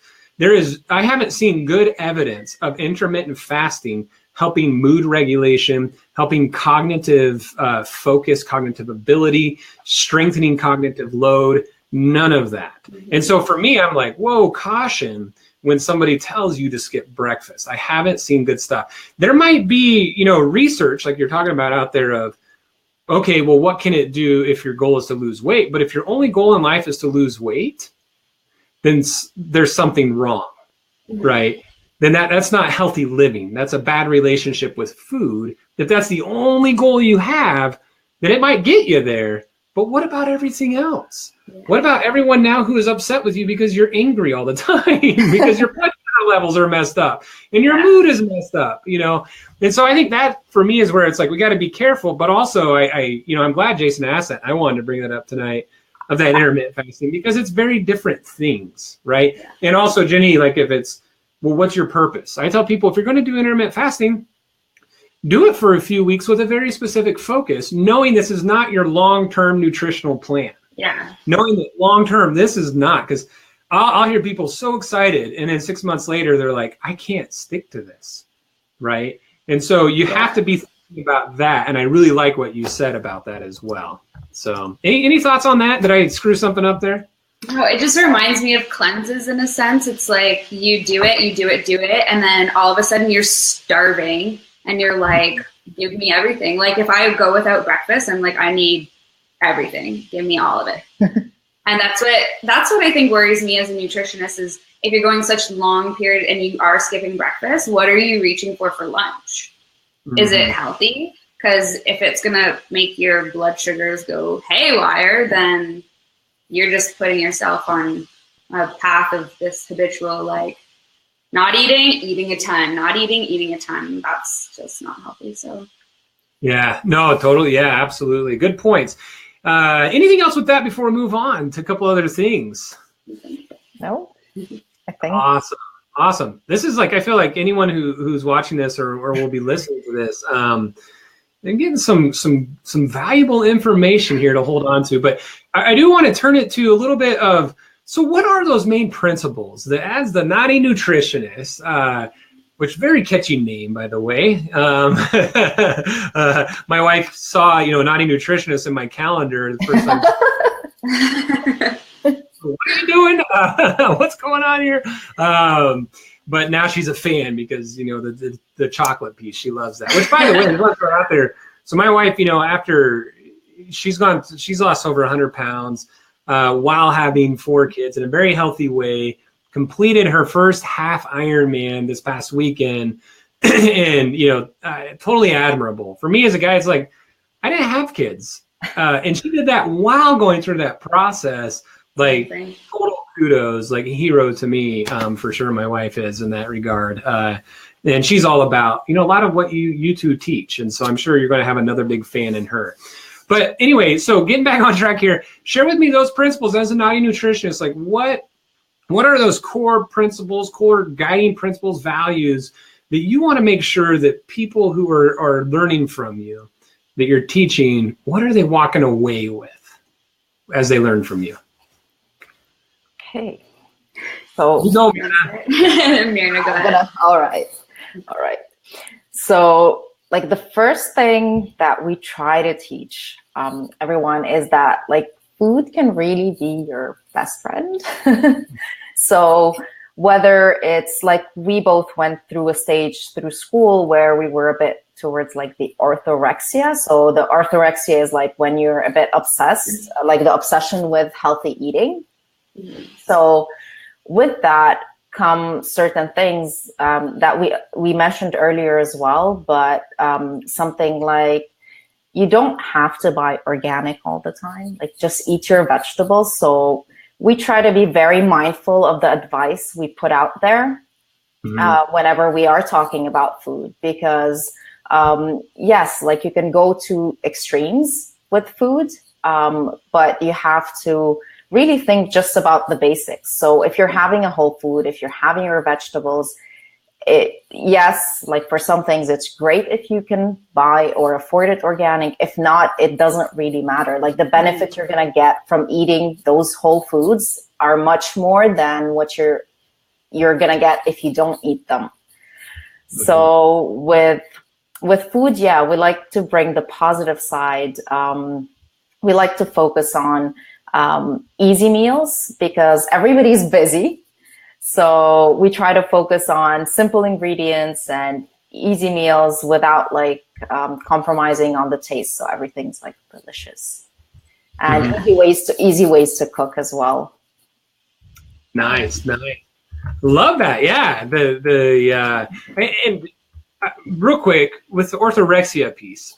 I haven't seen good evidence of intermittent fasting helping mood regulation, helping cognitive focus, cognitive ability, strengthening cognitive load, none of that. And so for me, I'm like, whoa, caution when somebody tells you to skip breakfast. I haven't seen good stuff. There might be, you know, research like you're talking about out there of, okay, well, what can it do if your goal is to lose weight? But if your only goal in life is to lose weight, then there's something wrong, right? Then that's not healthy living. That's a bad relationship with food. If that's the only goal you have, then it might get you there. But what about everything else? What about everyone now who is upset with you because you're angry all the time, because your blood sugar levels are messed up and your mood is messed up, you know? And so I think that for me is where it's like, we got to be careful, but also I'm glad Jason asked that. I wanted to bring that up tonight of that intermittent fasting because it's very different things, right? Yeah. And also, Jenni, like if it's, well, what's your purpose? I tell people, if you're going to do intermittent fasting, do it for a few weeks with a very specific focus, knowing this is not your long-term nutritional plan. Yeah. Knowing that long-term, this is not, because I'll hear people so excited, and then 6 months later, they're like, I can't stick to this, right? And so you have to be thinking about that, and I really like what you said about that as well. So any thoughts on that? Did I screw something up there? No, it just reminds me of cleanses in a sense. It's like you do it, and then all of a sudden you're starving. And you're like, give me everything. Like if I go without breakfast, I'm like, I need everything. Give me all of it. And that's what I think worries me as a nutritionist is if you're going such long period and you are skipping breakfast, what are you reaching for lunch? Mm-hmm. Is it healthy? Because if it's going to make your blood sugars go haywire, then you're just putting yourself on a path of this habitual, like, not eating a ton, not eating a ton. That's just not healthy. So, yeah, no, totally. Yeah, absolutely. Good points. Anything else with that before we move on to a couple other things? No, I think. Awesome. This is like, I feel like anyone who's watching this or will be listening to this, they're getting some valuable information here to hold on to. But I do want to turn it to a little bit of, so what are those main principles that as the Naughty Nutritionist, which very catchy name, by the way. My wife saw, Naughty Nutritionist in my calendar the first time. What are you doing? What's going on here? But now she's a fan because, the chocolate piece, she loves that. Which, by the way, let's throw out there. So my wife, after she's lost over 100 pounds. While having 4 kids in a very healthy way, completed her first half Ironman this past weekend, and totally admirable. For me as a guy, it's like I didn't have kids, and she did that while going through that process. Like total kudos, like a hero to me, for sure. My wife is in that regard, and she's all about a lot of what you two teach, and so I'm sure you're going to have another big fan in her. But anyway, so getting back on track here, share with me those principles as a Naughty Nutritionist. Like what are those core principles, core guiding principles, values that you want to make sure that people who are learning from you, that you're teaching, what are they walking away with as they learn from you? Okay. So Mirna, go ahead. All right. So like the first thing that we try to teach everyone is that like food can really be your best friend. So whether it's like we both went through a stage through school where we were a bit towards like the orthorexia. So the orthorexia is like when you're a bit obsessed, like the obsession with healthy eating. So with that come certain things that we mentioned earlier as well, but something like you don't have to buy organic all the time. Like just eat your vegetables. So we try to be very mindful of the advice we put out there whenever we are talking about food, because yes, like you can go to extremes with food, but you have to really think just about the basics. So if you're having a whole food, if you're having your vegetables, yes, like for some things, it's great if you can buy or afford it organic. If not, it doesn't really matter. Like the benefits you're going to get from eating those whole foods are much more than what you're going to get if you don't eat them. So with food, yeah, we like to bring the positive side. We like to focus on easy meals because everybody's busy. So we try to focus on simple ingredients and easy meals without like compromising on the taste. So everything's like delicious and easy ways to cook as well. Nice. Love that. Yeah. And real quick with the orthorexia piece,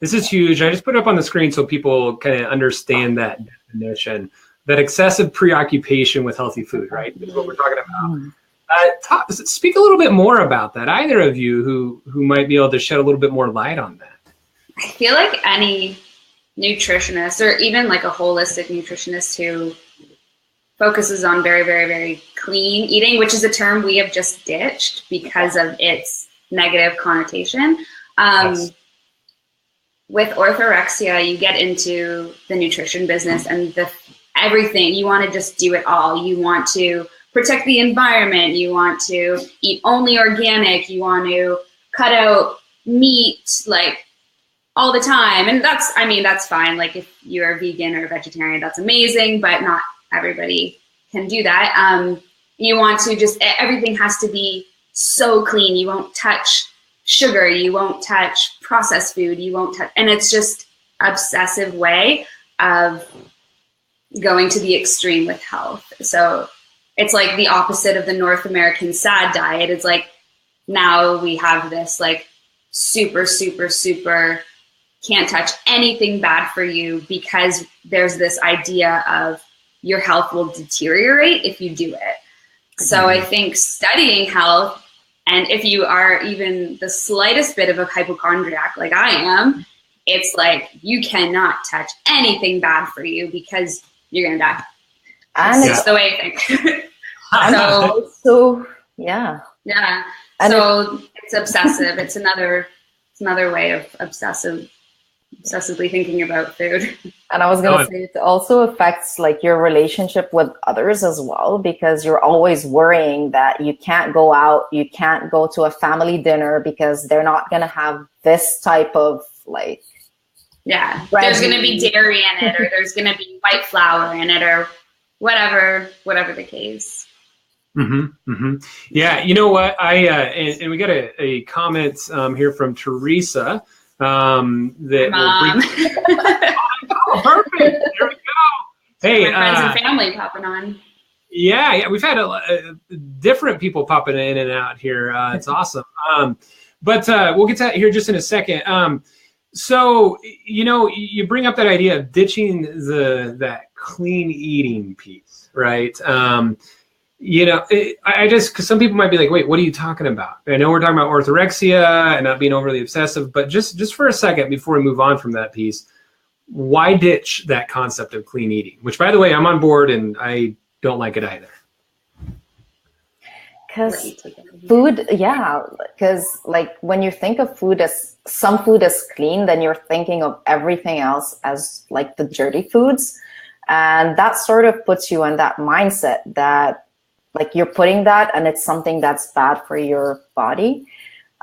this is huge. I just put it up on the screen so people kind of understand that definition. That excessive preoccupation with healthy food, right? Is what we're talking about. Speak a little bit more about that. Either of you who might be able to shed a little bit more light on that. I feel like any nutritionist or even like a holistic nutritionist who focuses on very, very, very clean eating, which is a term we have just ditched because of its negative connotation. Yes. With orthorexia, you get into the nutrition business and everything. You want to just do it all. You want to protect the environment. You want to eat only organic. You want to cut out meat like all the time. And that's fine. Like if you're a vegan or a vegetarian, that's amazing, but not everybody can do that. You want to everything has to be so clean. You won't touch sugar. You won't touch processed food. You won't touch, and it's just obsessive way of going to the extreme with health. So it's like the opposite of the North American SAD diet. It's like now we have this like super, super, super can't touch anything bad for you because there's this idea of your health will deteriorate if you do it. So I think studying health, and if you are even the slightest bit of a hypochondriac like I am, it's like you cannot touch anything bad for you because you're gonna die. And it's just the way I think. Yeah. And so it's obsessive. It's another way of obsessively thinking about food. And I was gonna say it also affects like your relationship with others as well, because you're always worrying that you can't go out, you can't go to a family dinner because they're not gonna have this type of like. Yeah, there's going to be dairy in it, or there's going to be white flour in it, or whatever the case. Yeah, you know what? And we got a comment here from Teresa that Mom. Oh, perfect. There we go. Hey, my friends and family popping on. Yeah, we've had different people popping in and out here. It's awesome. But we'll get to that here just in a second. So, you bring up that idea of ditching that clean eating piece, right? Because some people might be like, wait, what are you talking about? I know we're talking about orthorexia and not being overly obsessive, but just for a second before we move on from that piece, why ditch that concept of clean eating? Which, by the way, I'm on board and I don't like it either. Because food, because like when you think of food as some food as clean, then you're thinking of everything else as like the dirty foods. And that sort of puts you in that mindset that like you're putting that and it's something that's bad for your body.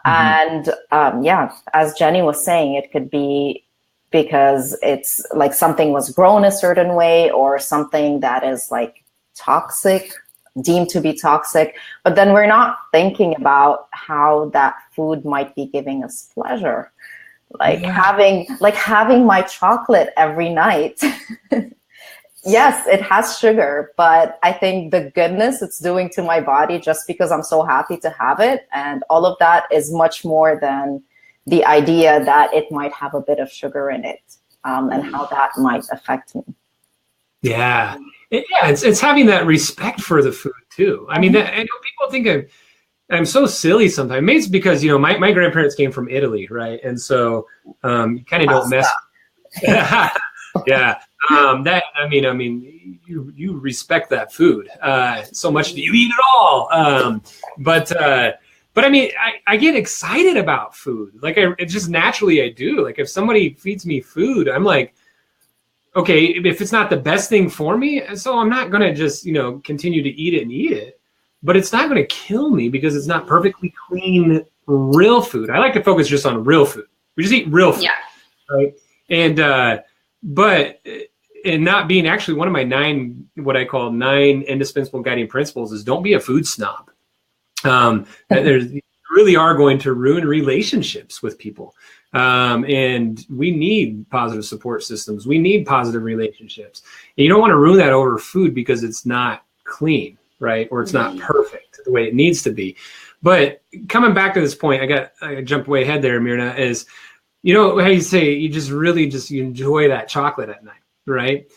And as Jenni was saying, it could be because it's like something was grown a certain way or something that is like toxic deemed to be toxic, but then we're not thinking about how that food might be giving us pleasure. Like having my chocolate every night. Yes, it has sugar, but I think the goodness it's doing to my body just because I'm so happy to have it, and all of that is much more than the idea that it might have a bit of sugar in it, and how that might affect me. Yeah. It's having that respect for the food too. I mean, I know people think I'm so silly sometimes. Maybe it's because, my grandparents came from Italy, right? And so you kind of don't mess. Yeah. You respect that food so much that you eat it all. But I mean, I get excited about food. Like it just naturally I do. Like if somebody feeds me food, I'm like, okay, if it's not the best thing for me, so I'm not going to just, continue to eat it, but it's not going to kill me because it's not perfectly clean, real food. I like to focus just on real food. We just eat real food. Yeah. Right. And, and not being actually one of my what I call 9 indispensable guiding principles is don't be a food snob. You really are going to ruin relationships with people. And we need positive support systems. We need positive relationships. And you don't want to ruin that over food because it's not clean, right? Or it's not perfect the way it needs to be. But coming back to this point, I jumped way ahead there, Mirna, is, how you say you just really you enjoy that chocolate at night, right?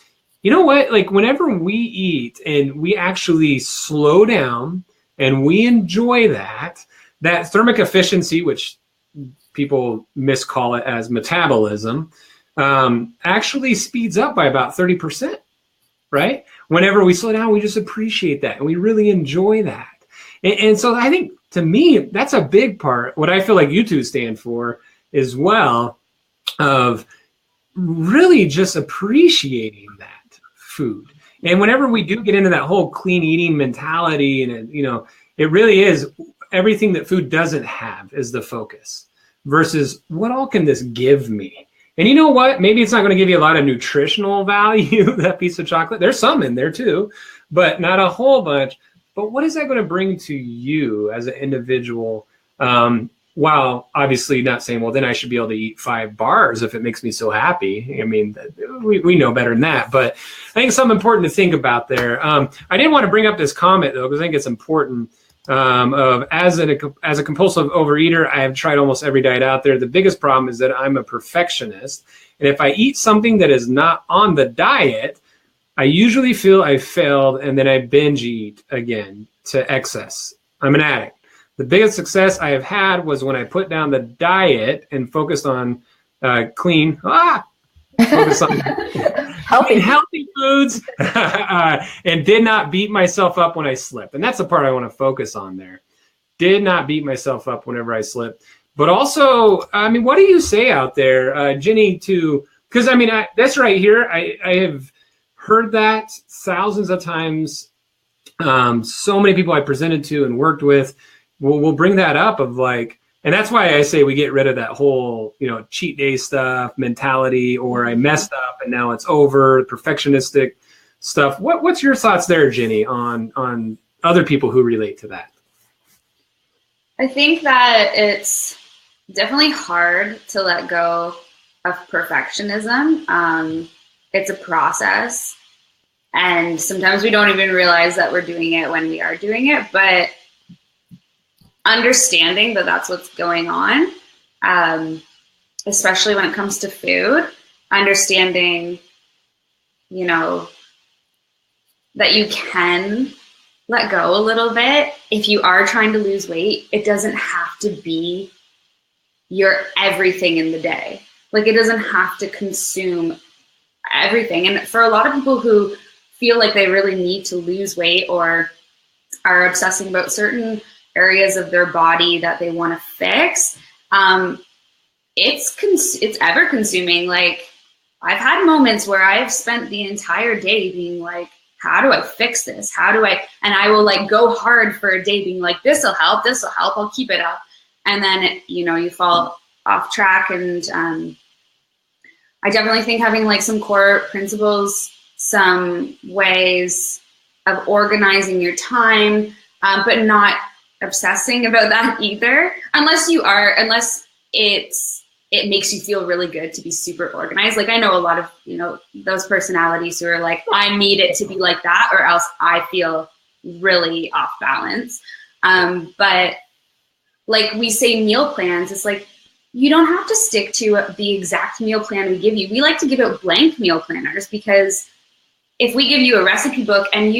You know what? Like whenever we eat and we actually slow down and we enjoy that thermic efficiency, which people miscall it as metabolism, actually speeds up by about 30%, right? Whenever we slow down, we just appreciate that and we really enjoy that. And so I think to me, that's a big part. What I feel like you two stand for as well, of really just appreciating that food. And whenever we do get into that whole clean eating mentality, and it really is everything that food doesn't have is the focus versus what all can this give me? And you know what? Maybe it's not going to give you a lot of nutritional value, that piece of chocolate. There's some in there too, but not a whole bunch. But what is that going to bring to you as an individual? While obviously not saying, well, then I should be able to eat 5 bars if it makes me so happy. I mean, we know better than that. But I think it's something important to think about there. I didn't want to bring up this comment, though, because I think it's important. As a compulsive overeater, I have tried almost every diet out there. The biggest problem is that I'm a perfectionist. And if I eat something that is not on the diet, I usually feel I failed, and then I binge eat again to excess. I'm an addict. The biggest success I have had was when I put down the diet and focused on focused on healthy foods, and did not beat myself up when I slipped. And that's the part I want to focus on there. Did not beat myself up whenever I slipped. But also, I mean, what do you say out there, Jenni, because I mean, that's right here. I have heard that thousands of times. So many people I presented to and worked with will bring that up of like, and that's why I say we get rid of that whole, cheat day stuff mentality, or I messed up and now it's over, perfectionistic stuff. What's your thoughts there, Jenni, on other people who relate to that? I think that it's definitely hard to let go of perfectionism. It's a process, and sometimes we don't even realize that we're doing it when we are doing it, but understanding that that's what's going on, especially when it comes to food, understanding, that you can let go a little bit. If you are trying to lose weight, it doesn't have to be your everything in the day. Like, it doesn't have to consume everything. And for a lot of people who feel like they really need to lose weight or are obsessing about certain areas of their body that they want to fix, it's ever consuming. Like, I've had moments where I've spent the entire day being like, how do I fix this? And I will like go hard for a day being like, this'll help, I'll keep it up. And then, you fall off track. And I definitely think having like some core principles, some ways of organizing your time, but not obsessing about that either, unless it makes you feel really good to be super organized. Like I know a lot of, those personalities who are like, I need it to be like that or else I feel really off balance. But like we say meal plans, it's like, you don't have to stick to the exact meal plan we give you. We like to give out blank meal planners because if we give you a recipe book and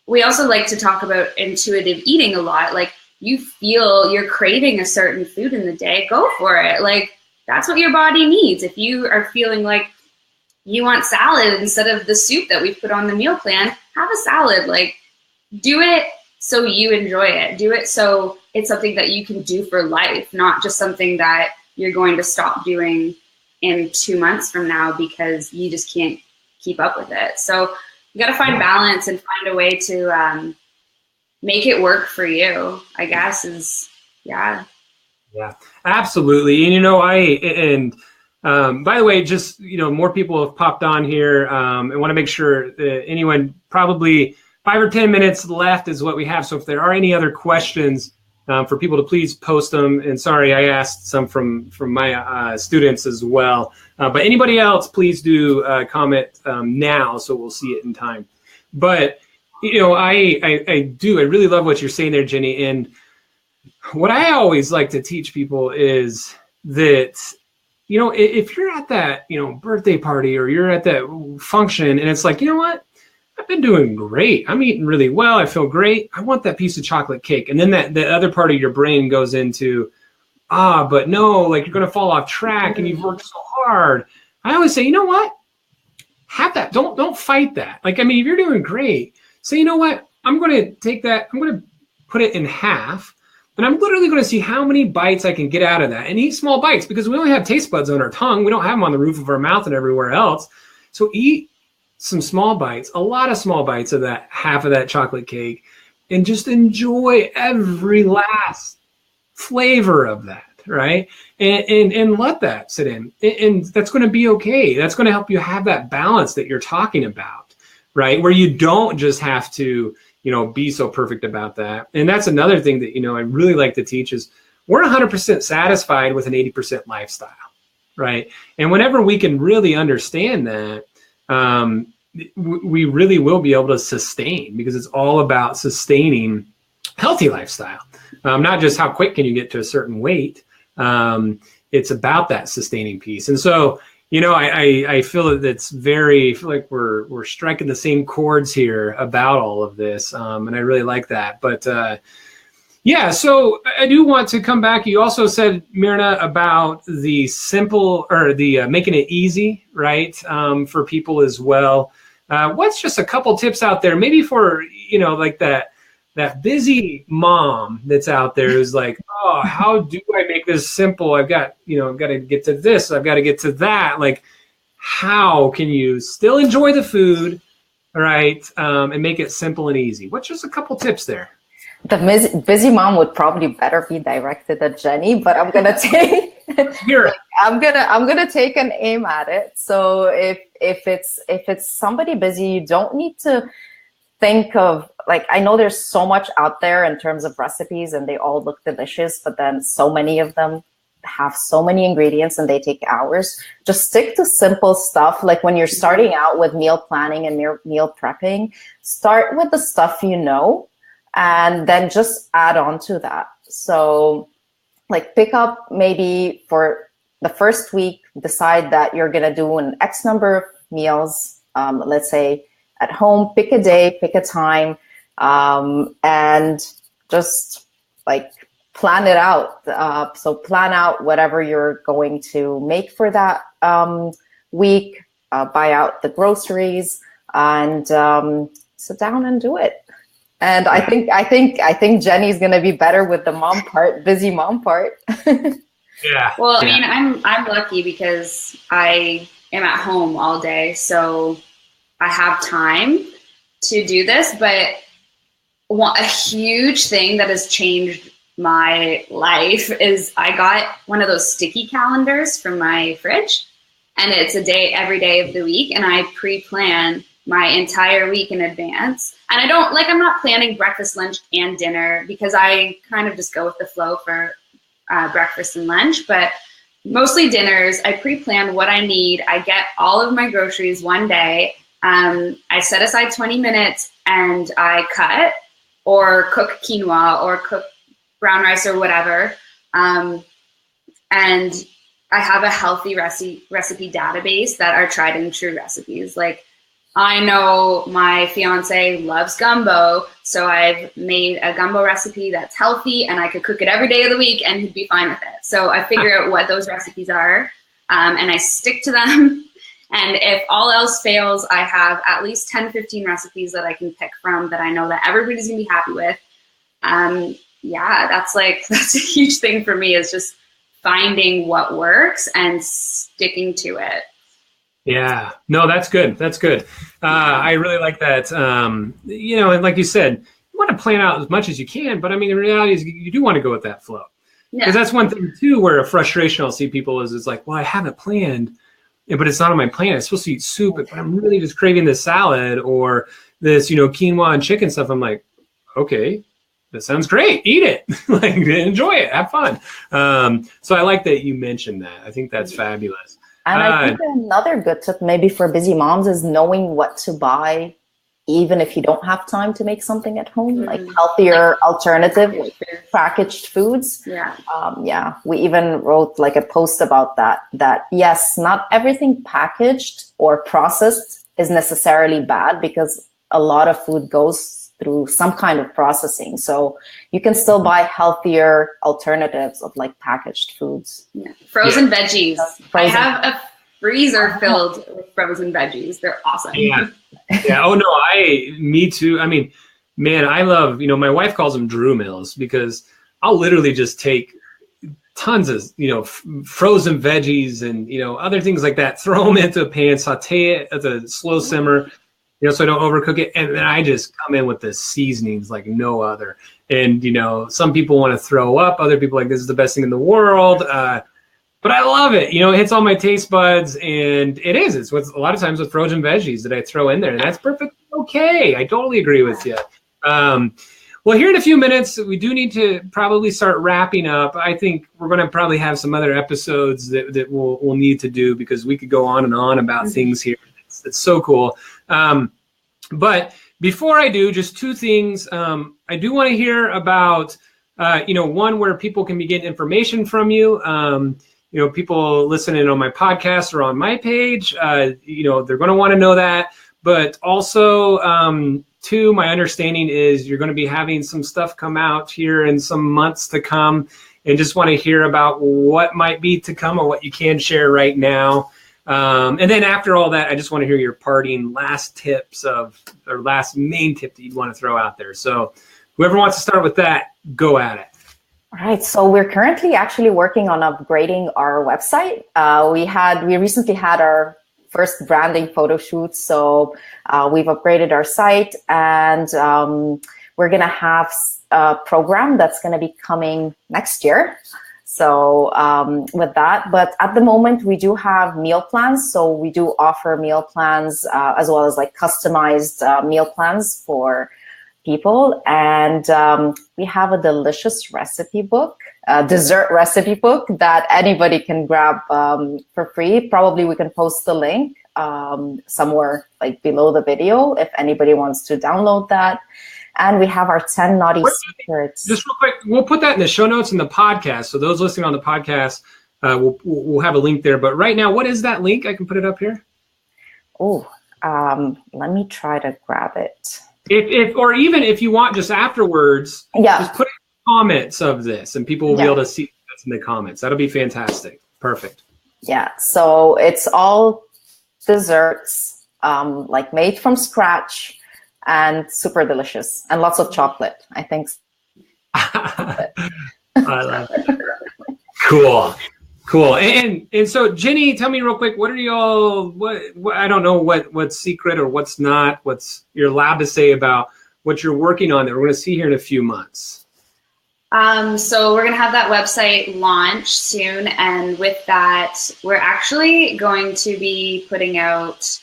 we also like to talk about intuitive eating a lot. Like you feel you're craving a certain food in the day, go for it. Like that's what your body needs. If you are feeling like you want salad instead of the soup that we put on the meal plan, have a salad. Like do it so you enjoy it. Do it so it's something that you can do for life, not just something that you're going to stop doing in 2 months from now because you just can't keep up with it. So you got to find balance and find a way to make it work for you, I guess Yeah, absolutely. And by the way, just, more people have popped on here. I want to make sure that anyone, probably 5 or 10 minutes left is what we have. So if there are any other questions for people to please post them. And sorry, I asked some from my students as well. But anybody else, please do comment now so we'll see it in time. But, I really love what you're saying there, Jenni. And what I always like to teach people is that, if you're at that, birthday party or you're at that function and it's like, you know what? I've been doing great. I'm eating really well. I feel great. I want that piece of chocolate cake. And then the other part of your brain goes into, but no, like you're going to fall off track and you've worked so hard. I always say, you know what? Have that. Don't fight that. Like, I mean, if you're doing great, say, you know what? I'm going to take that. I'm going to put it in half. And I'm literally going to see how many bites I can get out of that and eat small bites because we only have taste buds on our tongue. We don't have them on the roof of our mouth and everywhere else. So eat some small bites, a lot of small bites of that, half of that chocolate cake, and just enjoy every last flavor of that, right? And let that sit in. And that's going to be okay. That's going to help you have that balance that you're talking about, right? Where you don't just have to, be so perfect about that. And that's another thing that, I really like to teach is we're 100% satisfied with an 80% lifestyle, right? And whenever we can really understand that, we really will be able to sustain, because it's all about sustaining healthy lifestyle. Not just how quick can you get to a certain weight. It's about that sustaining piece. And so, I feel that I feel like we're striking the same chords here about all of this. And I really like that. But so I do want to come back. You also said, Mirna, about the simple or the making it easy, right? For people as well. What's just a couple tips out there, maybe for, like that busy mom that's out there who's like, oh, how do I make this simple? I've got to get to this. I've got to get to that. Like, how can you still enjoy the food, right? And make it simple and easy? What's just a couple tips there? The busy mom would probably better be directed at Jenni, but I'm gonna take I'm gonna take an aim at it. So if it's somebody busy, you don't need to think of, like, I know there's so much out there in terms of recipes and they all look delicious, but then so many of them have so many ingredients and they take hours. Just stick to simple stuff. Like when you're starting out with meal planning and meal prepping, start with the stuff and then just add on to that. So like pick up, maybe for the first week, decide that you're going to do an X number of meals. Let's say at home, pick a day, pick a time, and just like plan it out. So plan out whatever you're going to make for that week, buy out the groceries, and sit down and do it. And I think Jenni's gonna be better with the mom part, busy mom part. Yeah. Well, I mean, I'm lucky because I am at home all day, so I have time to do this. But a huge thing that has changed my life is I got one of those sticky calendars from my fridge, and it's a day every day of the week, and I pre-plan my entire week in advance. And I'm not planning breakfast, lunch, and dinner because I kind of just go with the flow for breakfast and lunch, but mostly dinners. I pre-plan what I need. I get all of my groceries one day. I set aside 20 minutes and I cut or cook quinoa or cook brown rice or whatever. And I have a healthy recipe database that are tried and true recipes. Like, I know my fiance loves gumbo, so I've made a gumbo recipe that's healthy and I could cook it every day of the week and he'd be fine with it. So I figure out what those recipes are, and I stick to them. And if all else fails, I have at least 10, 15 recipes that I can pick from that I know that everybody's gonna be happy with. Yeah, that's a huge thing for me, is just finding what works and sticking to it. Yeah, no, that's good. That's good. I really like that. And like you said, you want to plan out as much as you can, but I mean, the reality is you do want to go with that flow. Because that's one thing too, where a frustration I'll see people is, it's like, well, I haven't planned, but it's not on my plan. I'm supposed to eat soup, but I'm really just craving this salad or this, quinoa and chicken stuff. I'm like, okay, that sounds great. Eat it. Like, enjoy it. Have fun. So I like that you mentioned that. I think that's fabulous. And I think another good tip maybe for busy moms is knowing what to buy, even if you don't have time to make something at home, like healthier alternative, like packaged foods. Yeah. We even wrote like a post about that yes, not everything packaged or processed is necessarily bad, because a lot of food goes through some kind of processing. So you can still buy healthier alternatives of like packaged foods. Yeah. Frozen veggies. I have a freezer filled with frozen veggies. They're awesome. Yeah. Oh no, me too. I mean, man, I love, my wife calls them Drew Mills, because I'll literally just take tons of, frozen veggies and, other things like that, throw them into a pan, saute it at a slow simmer, so I don't overcook it. And then I just come in with the seasonings like no other. And, some people want to throw up. Other people like, this is the best thing in the world. But I love it. It hits all my taste buds. And it is. It's a lot of times with frozen veggies that I throw in there. And that's perfectly okay. I totally agree with you. Well, here in a few minutes, we do need to probably start wrapping up. I think we're going to probably have some other episodes that we'll need to do, because we could go on and on about things here. It's so cool. But before I do, just two things. I do want to hear about, one, where people can be getting information from you. People listening on my podcast or on my page, they're going to want to know that. But also, two, my understanding is you're going to be having some stuff come out here in some months to come, and just want to hear about what might be to come or what you can share right now. And then after all that, I just want to hear your parting last tips or last main tip that you'd want to throw out there. So whoever wants to start with that, go at it. All right. So we're currently actually working on upgrading our website. We recently had our first branding photo shoot. So we've upgraded our site, and we're going to have a program that's going to be coming next year. So with that, but at the moment we do have meal plans. So we do offer meal plans as well as like customized meal plans for people. And we have a delicious recipe book, dessert recipe book that anybody can grab for free. Probably we can post the link somewhere like below the video if anybody wants to download that. And we have our 10 naughty secrets. Just real quick, we'll put that in the show notes in the podcast. So those listening on the podcast, we'll have a link there. But right now, what is that link? I can put it up here. Oh, let me try to grab it. If you want, just afterwards, just put in the comments of this, and people will be able to see that's in the comments. That'll be fantastic. Perfect. Yeah. So it's all desserts, like made from scratch. And super delicious, and lots of chocolate, I think. I love it. Cool. And so, Jenni, tell me real quick, what are y'all? What I don't know what's secret or what's not. What's you're allowed to say about what you're working on that we're going to see here in a few months. So we're going to have that website launch soon, and with that, we're actually going to be putting out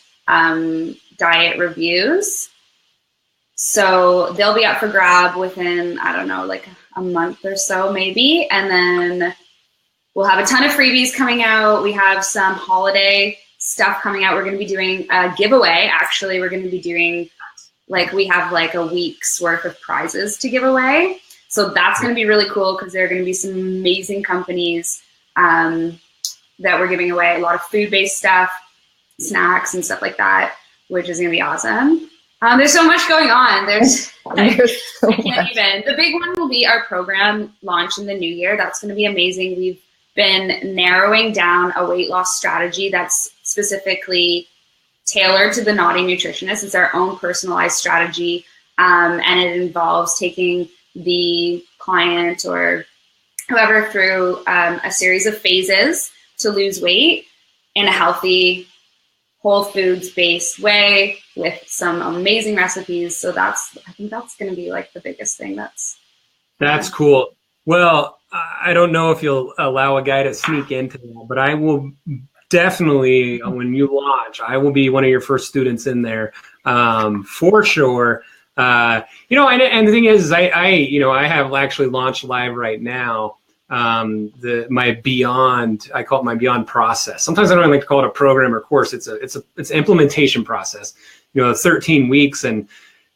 diet reviews. So they'll be up for grab within, I don't know, like a month or so maybe. And then we'll have a ton of freebies coming out. We have some holiday stuff coming out. We're going to be doing a giveaway. Actually, we're going to be doing we have like a week's worth of prizes to give away. So that's going to be really cool because there are going to be some amazing companies that we're giving away. A lot of food-based stuff, snacks and stuff like that, which is going to be awesome. There's so much going on. There's I can't even. The big one will be our program launch in the new year. That's going to be amazing. We've been narrowing down a weight loss strategy that's specifically tailored to the naughty nutritionist. It's our own personalized strategy, and it involves taking the client or whoever through a series of phases to lose weight in a healthy, whole foods based way with some amazing recipes. So I think that's going to be like the biggest thing. That's cool. Well, I don't know if you'll allow a guy to sneak into that, but I will definitely, when you launch, I will be one of your first students in there, for sure. And the thing is, I have actually launched live right now. My Beyond, I call it my Beyond process. Sometimes I don't like to call it a program or course. It's an implementation process, 13 weeks. And,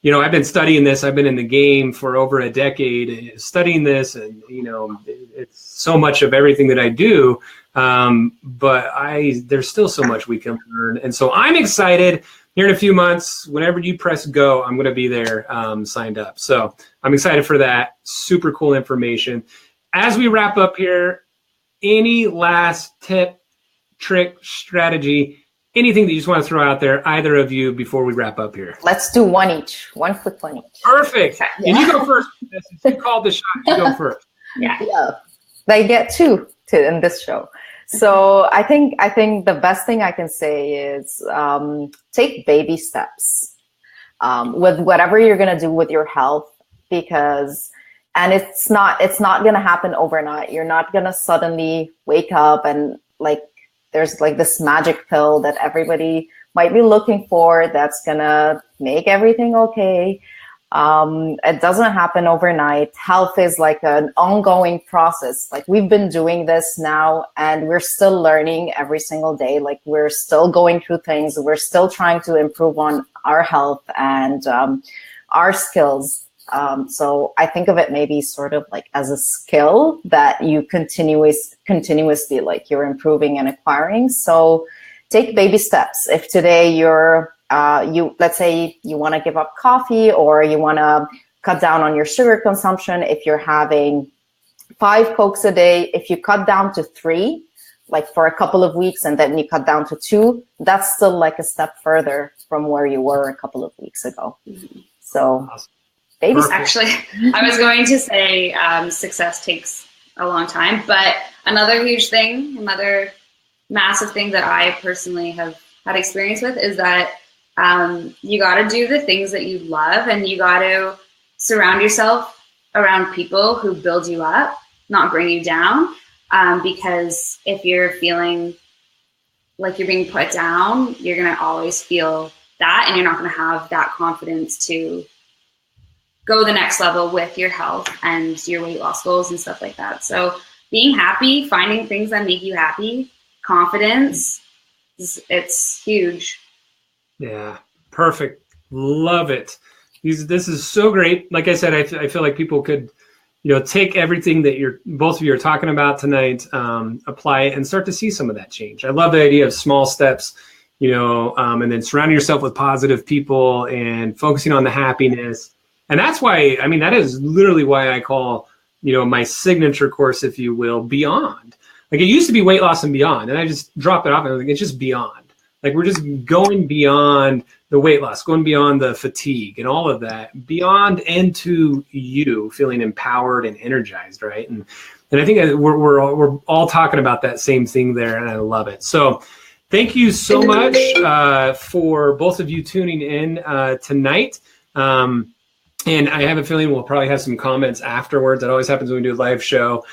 I've been studying this. I've been in the game for over a decade studying this, and, it's so much of everything that I do. But there's still so much we can learn. And so I'm excited. Here in a few months, whenever you press go, I'm going to be there, signed up. So I'm excited for that. Super cool information. As we wrap up here, any last tip, trick, strategy, anything that you just want to throw out there, either of you, before we wrap up here? Let's do one each. One quick one each. Perfect. Yeah. And you go first. Since you called the shot, you go first. Yeah. They get two in this show. So I think the best thing I can say is take baby steps with whatever you're going to do with your health, and it's not going to happen overnight. You're not going to suddenly wake up and there's this magic pill that everybody might be looking for that's going to make everything okay. It doesn't happen overnight. Health is like an ongoing process. We've been doing this now and we're still learning every single day. We're still going through things. We're still trying to improve on our health and our skills. So I think of it maybe sort of as a skill that you continuously you're improving and acquiring. So take baby steps. If today let's say you want to give up coffee or you want to cut down on your sugar consumption. If you're having 5 Cokes a day, if you cut down to 3, for a couple of weeks, and then you cut down to 2, that's still a step further from where you were a couple of weeks ago. So baby steps. Actually, I was going to say success takes a long time, but another massive thing that I personally have had experience with is that you got to do the things that you love, and you got to surround yourself around people who build you up, not bring you down. Because if you're feeling like you're being put down, you're going to always feel that, and you're not going to have that confidence to go the next level with your health and your weight loss goals and stuff like that. So being happy, finding things that make you happy, confidence, it's huge. Yeah, perfect. Love it. This is so great. Like I said, I feel like people could, take everything that both of you are talking about tonight, apply it, and start to see some of that change. I love the idea of small steps, and then surrounding yourself with positive people and focusing on the happiness. And that's why, that is literally why I call, my signature course, if you will, Beyond. It used to be Weight Loss and Beyond, and I just drop it off and it's just Beyond. We're just going beyond the weight loss, going beyond the fatigue and all of that, beyond into you feeling empowered and energized, right? And I think we're all talking about that same thing there, and I love it. So thank you so much for both of you tuning in tonight. And I have a feeling we'll probably have some comments afterwards. That always happens when we do a live show.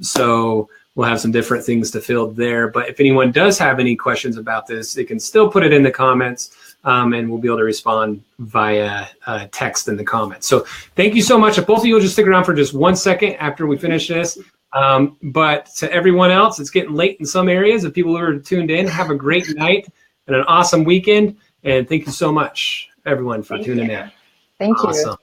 So we'll have some different things to fill there. But if anyone does have any questions about this, they can still put it in the comments, and we'll be able to respond via text in the comments. So thank you so much. If both of you will just stick around for just 1 second after we finish this. But to everyone else, it's getting late in some areas. If people who are tuned in, have a great night and an awesome weekend. And thank you so much, everyone, for tuning in. Thank you. Awesome.